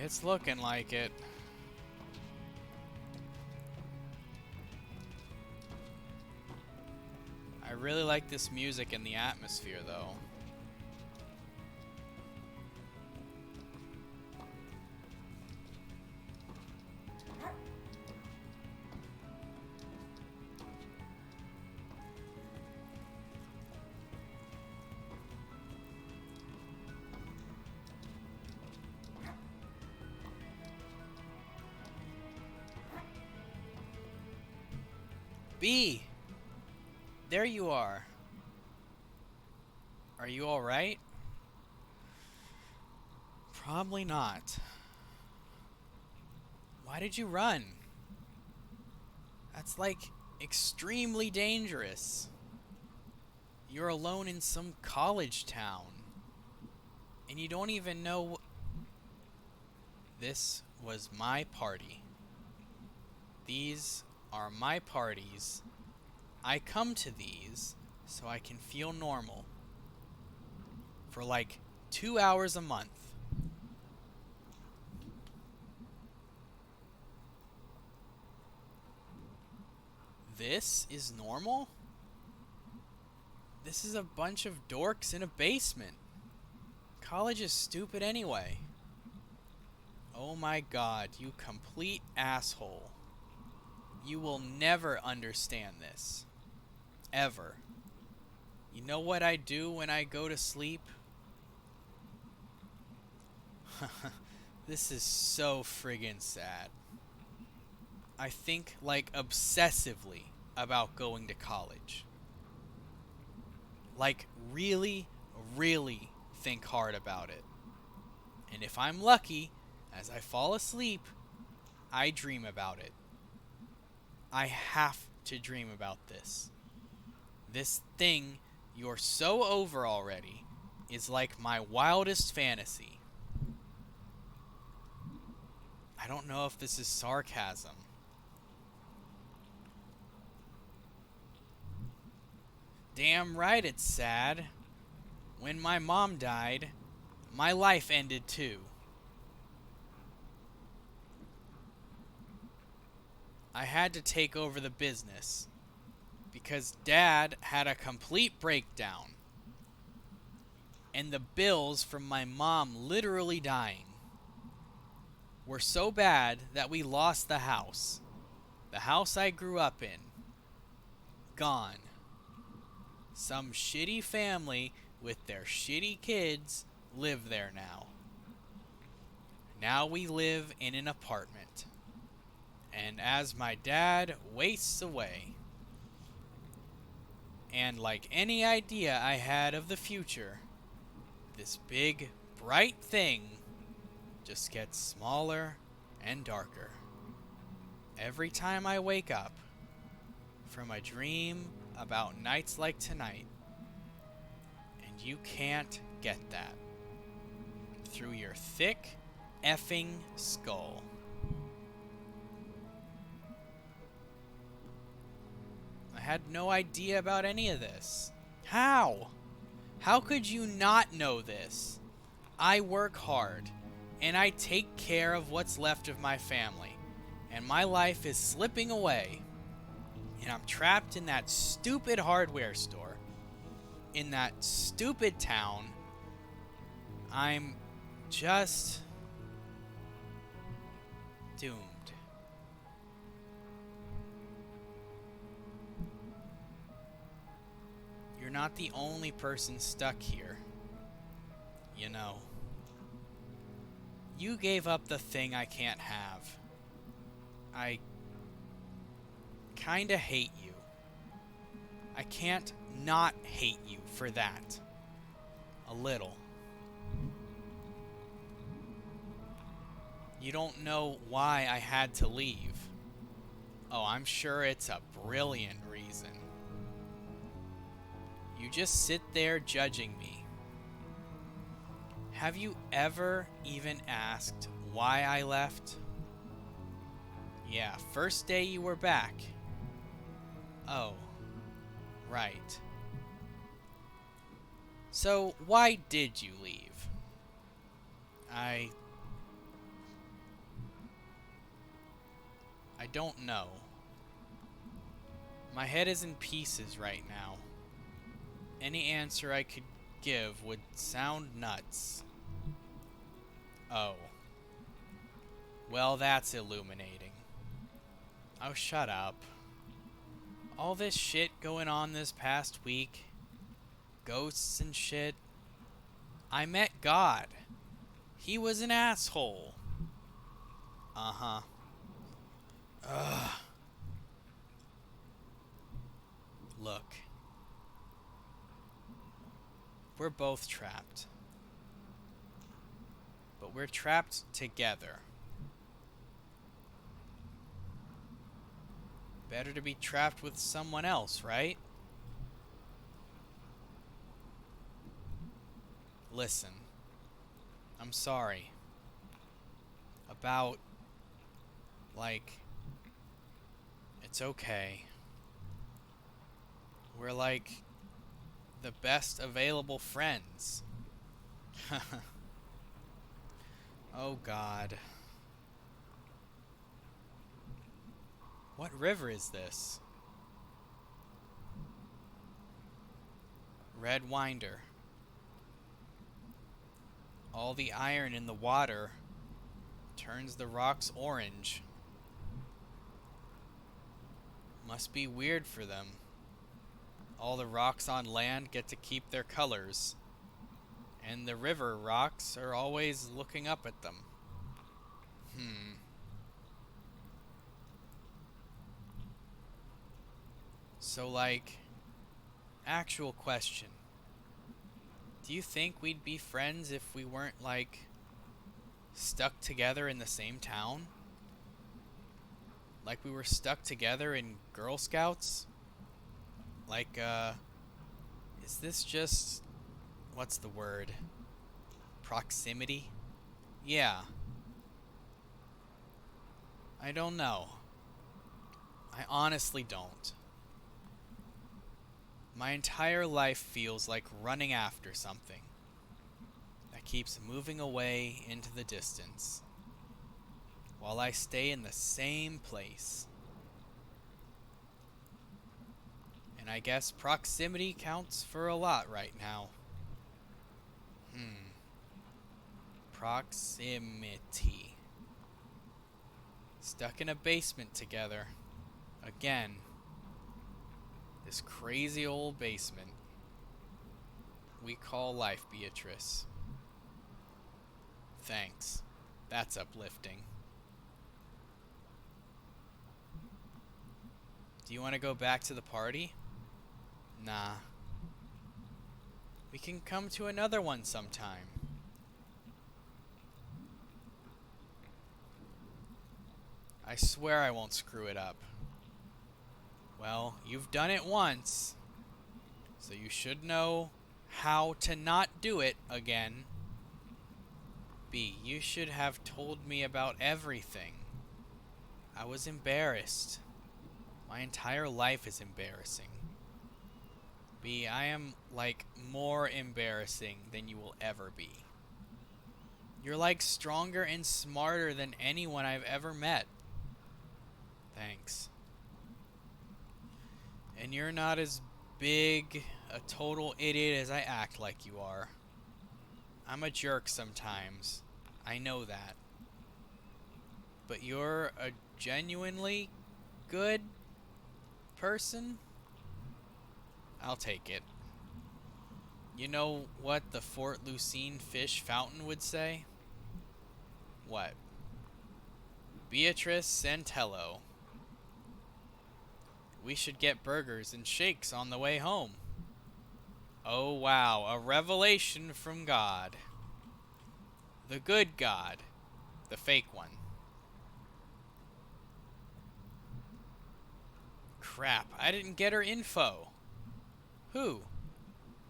A: It's looking like it. I really like this music and the atmosphere, though. B! There you are. Are you alright? Probably not. Why did you run? That's like extremely dangerous. You're alone in some college town. And you don't even know. This was my party. These are my parties. I come to these so I can feel normal. For like 2 hours a month. This is normal? This is a bunch of dorks in a basement. College is stupid anyway. Oh my god, you complete asshole. You will never understand this. Ever. You know what I do when I go to sleep? This is so friggin' sad. I think like obsessively about going to college. Like really, really think hard about it. And if I'm lucky, as I fall asleep, I dream about it. I have to dream about this. This thing you're so over already is like my wildest fantasy. I don't know if this is sarcasm. Damn right it's sad. When my mom died, my life ended too. I had to take over the business because Dad had a complete breakdown. And the bills from my mom literally dying were so bad that we lost the house. The house I grew up in. Gone. Some shitty family with their shitty kids live there now. Now we live in an apartment. And as my dad wastes away, and like any idea I had of the future, this big, bright thing just gets smaller and darker. every time I wake up from a dream about nights like tonight, and you can't get that through your thick effing skull. I had no idea about any of this. How? How could you not know this? I work hard, and I take care of what's left of my family, and my life is slipping away, and I'm trapped in that stupid hardware store, in that stupid town. I'm just doomed. You're not the only person stuck here. You know. You gave up the thing I can't have. I kinda hate you. I can't not hate you for that. A little. You don't know why I had to leave. Oh, I'm sure it's a brilliant reason. You just sit there judging me. Have you ever even asked why I left? Yeah, first day you were back. Oh, right. So, why did you leave? I don't know. My head is in pieces right now. Any answer I could give would sound nuts. Oh. Well, that's illuminating. Oh, shut up. All this shit going on this past week. Ghosts and shit. I met God. He was an asshole. Uh-huh. Ugh. Look. We're both trapped. But we're trapped together. Better to be trapped with someone else, right? Listen. I'm sorry. About... like... it's okay. We're like... the best available friends. Oh God. What river is this? Red Winder. All the iron in the water turns the rocks orange. Must be weird for them. All the rocks on land get to keep their colors, and the river rocks are always looking up at them. So, like, actual question. Do you think we'd be friends if we weren't, like, stuck together in the same town? Like we were stuck together in Girl Scouts? Like, is this just... what's the word? Proximity? Yeah. I don't know. I honestly don't. My entire life feels like running after something that keeps moving away into the distance, while I stay in the same place. And I guess proximity counts for a lot right now. Proximity. Stuck in a basement together. Again. This crazy old basement we call life, Beatrice. Thanks. That's uplifting. Do you want to go back to the party? Nah. We can come to another one sometime. I swear I won't screw it up. Well, you've done it once, so you should know how to not do it again. B, you should have told me about everything. I was embarrassed. My entire life is embarrassing. B, I am, like, more embarrassing than you will ever be. You're, like, stronger and smarter than anyone I've ever met. Thanks. And you're not as big a total idiot as I act like you are. I'm a jerk sometimes. I know that. But you're a genuinely good person? I'll take it. You know what the Fort Lucine fish fountain would say? What? Beatrice Santello. We should get burgers and shakes on the way home. Oh wow, a revelation from God. The good God. The fake one. Crap, I didn't get her info. Who?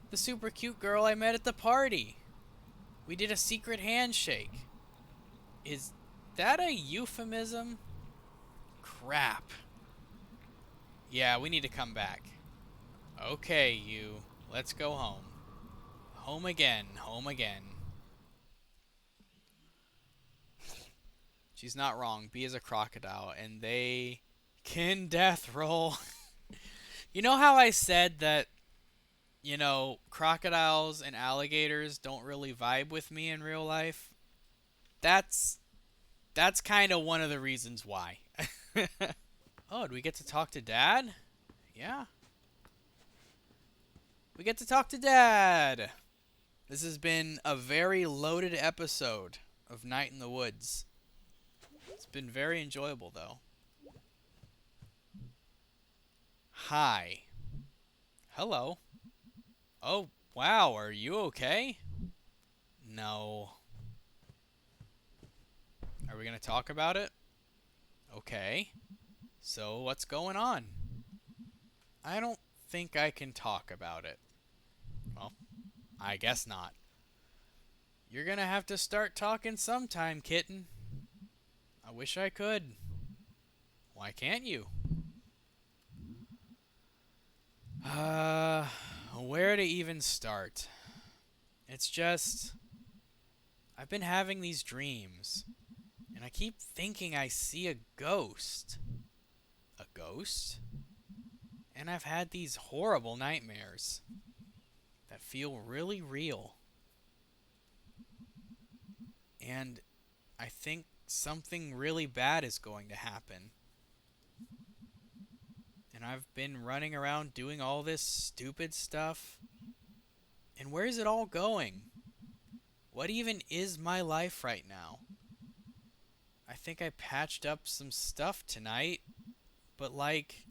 A: The super cute girl I met at the party. We did a secret handshake. Is that a euphemism? Crap. Yeah, we need to come back. Okay, you. Let's go home. Home again, home again. She's not wrong. B is a crocodile, and they can death roll. You know how I said that, crocodiles and alligators don't really vibe with me in real life? That's kind of one of the reasons why. Oh, do we get to talk to Dad? Yeah. We get to talk to Dad! This has been a very loaded episode of Night in the Woods. It's been very enjoyable, though. Hi. Hello. Oh, wow, are you okay? No. Are we going to talk about it? Okay. So, what's going on? I don't think I can talk about it. Well, I guess not. You're going to have to start talking sometime, kitten. I wish I could. Why can't you? Where to even start? It's just, I've been having these dreams, and I keep thinking I see a ghost. A ghost? And I've had these horrible nightmares that feel really real. And I think something really bad is going to happen. And I've been running around doing all this stupid stuff. And where's it all going? What even is my life right now? I think I patched up some stuff tonight, but like,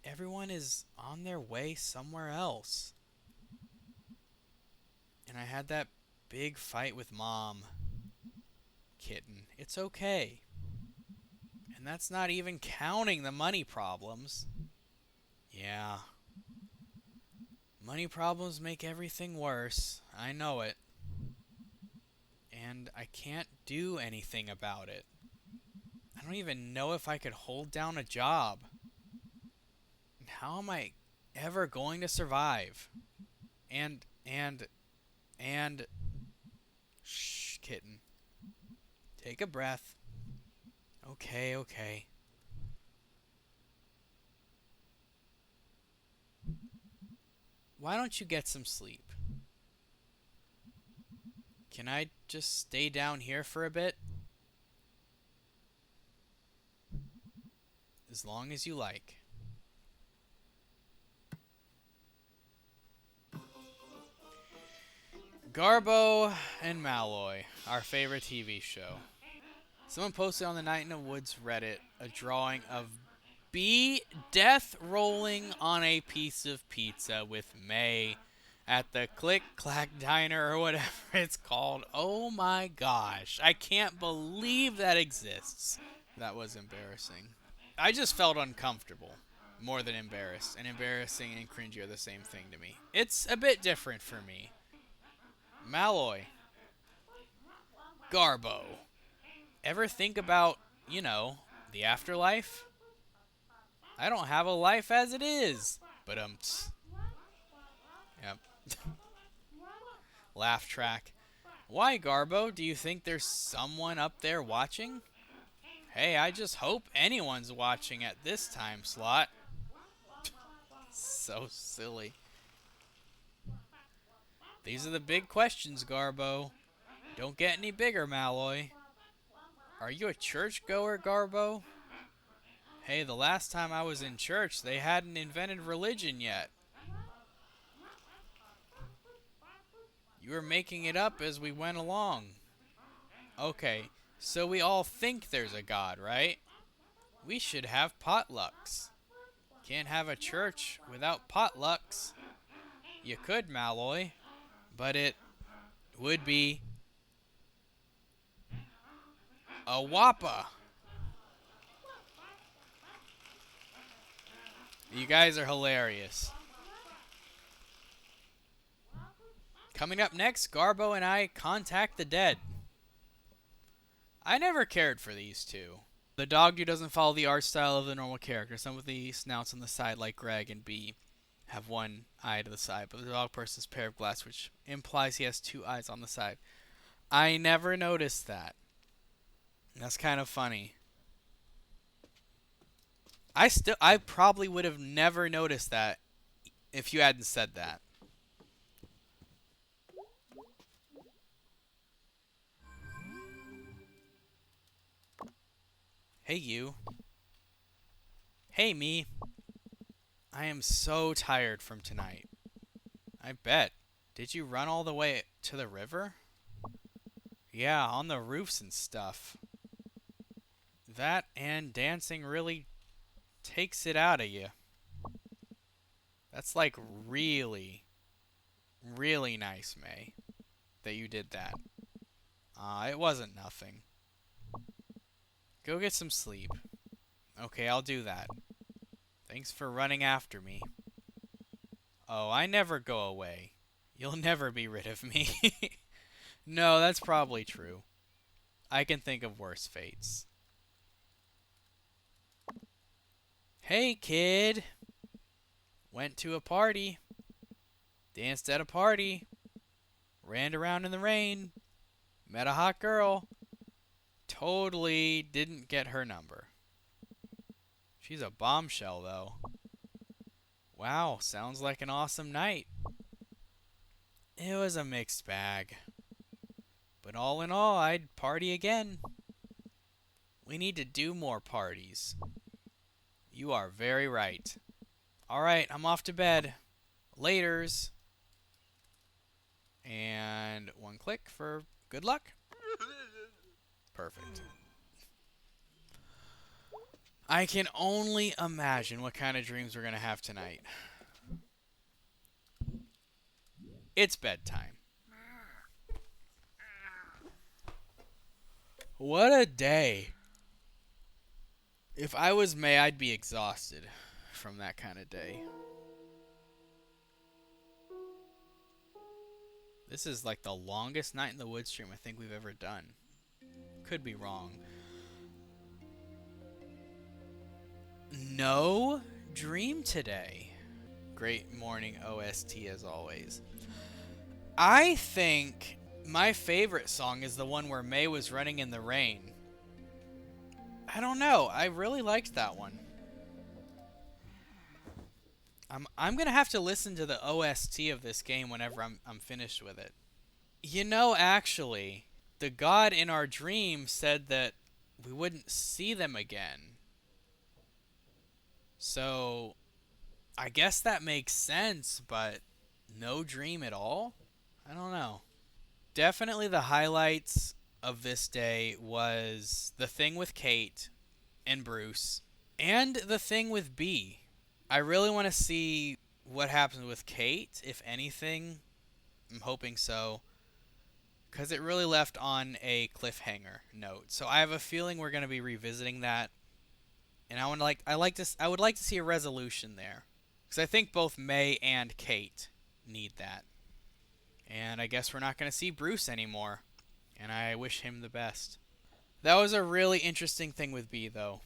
A: everyone is on their way somewhere else. And I had that big fight with Mom. Kitten, it's okay. And that's not even counting the money problems. Yeah. Money problems make everything worse. I know it. And I can't do anything about it. I don't even know if I could hold down a job. And how am I ever going to survive? And... Shh, kitten. Take a breath. Okay, okay. Why don't you get some sleep? Can I just stay down here for a bit? As long as you like. Garbo and Malloy, our favorite TV show. Someone posted on the Night in the Woods Reddit a drawing of B death rolling on a piece of pizza with May at the Click Clack Diner or whatever it's called. Oh my gosh, I can't believe that exists. That was embarrassing. I just felt uncomfortable more than embarrassed. And embarrassing and cringy are the same thing to me. It's a bit different for me. Malloy. Garbo. Ever think about, the afterlife? I don't have a life as it is. But Yep. Laugh track. Why, Garbo? Do you think there's someone up there watching? Hey, I just hope anyone's watching at this time slot. So silly. These are the big questions, Garbo. Don't get any bigger, Malloy. Are you a churchgoer, Garbo? Hey, the last time I was in church, they hadn't invented religion yet. You were making it up as we went along. Okay, so we all think there's a god, right? We should have potlucks. Can't have a church without potlucks. You could, Malloy, but it would be a wappa. You guys are hilarious. Coming up next, Garbo and I contact the dead. I never cared for these two. The dog who doesn't follow the art style of the normal character. Some of the snouts on the side, like Greg and B, have one eye to the side, but the dog person's pair of glass, which implies he has two eyes on the side. I never noticed that. That's kind of funny. I probably would have never noticed that if you hadn't said that. Hey, you. Hey, me. I am so tired from tonight. I bet. Did you run all the way to the river? Yeah, on the roofs and stuff. That and dancing really takes it out of you. That's like really, really nice, May, that you did that. It wasn't nothing. Go get some sleep. Okay, I'll do that. Thanks for running after me. Oh, I never go away. You'll never be rid of me. No, that's probably true. I can think of worse fates. Hey, kid. Went to a party. Danced at a party. Ran around in the rain. Met a hot girl. Totally didn't get her number. She's a bombshell, though. Wow, sounds like an awesome night. It was a mixed bag. But all in all, I'd party again. We need to do more parties. You are very right. Alright, I'm off to bed. Laters. And one click for good luck. Perfect. I can only imagine what kind of dreams we're going to have tonight. It's bedtime. What a day. If I was May, I'd be exhausted from that kind of day. This is like the longest Night in the Woods stream I think we've ever done. Could be wrong. No dream today. Great morning OST as always. I think my favorite song is the one where May was running in the rain. I don't know. I really liked that one. I'm gonna have to listen to the OST of this game whenever I'm finished with it. Actually, the god in our dream said that we wouldn't see them again. So, I guess that makes sense, but no dream at all? I don't know. Definitely the highlights of this day was the thing with Kate and Bruce, and the thing with B. I really want to see what happens with Kate, if anything. I'm hoping so. because it really left on a cliffhanger note. So I have a feeling we're going to be revisiting that, and I would like to see a resolution there, because I think both May and Kate need that. And I guess we're not going to see Bruce anymore, and I wish him the best. That was a really interesting thing with B, though.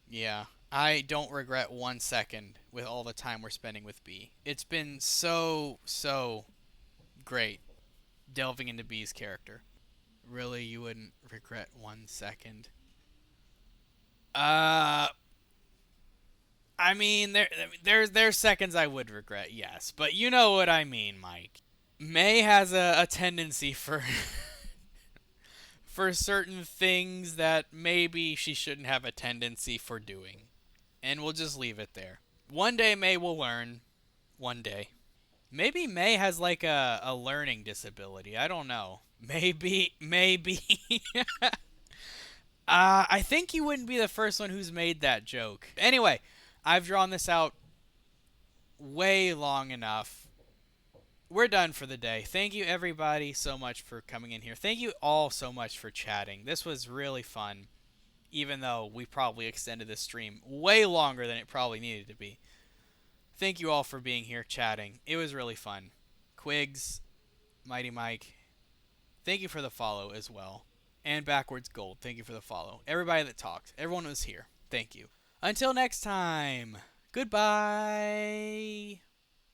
A: Yeah, I don't regret 1 second with all the time we're spending with B. It's been so great delving into B's character. Really, you wouldn't regret 1 second? Uh, I mean, there's seconds I would regret, yes, but you know what I mean, Mike. May has a tendency for for certain things that maybe she shouldn't have a tendency for doing. And we'll just leave it there. One day May will learn. One day. Maybe May has like a learning disability. I don't know. Maybe. I think you wouldn't be the first one who's made that joke. Anyway, I've drawn this out way long enough. We're done for the day. Thank you everybody so much for coming in here. Thank you all so much for chatting. This was really fun, even though we probably extended this stream way longer than it probably needed to be. Thank you all for being here chatting. It was really fun. Quigs, Mighty Mike, thank you for the follow as well. And Backwards Gold, thank you for the follow. Everybody that talked, everyone was here, thank you. Until next time, goodbye.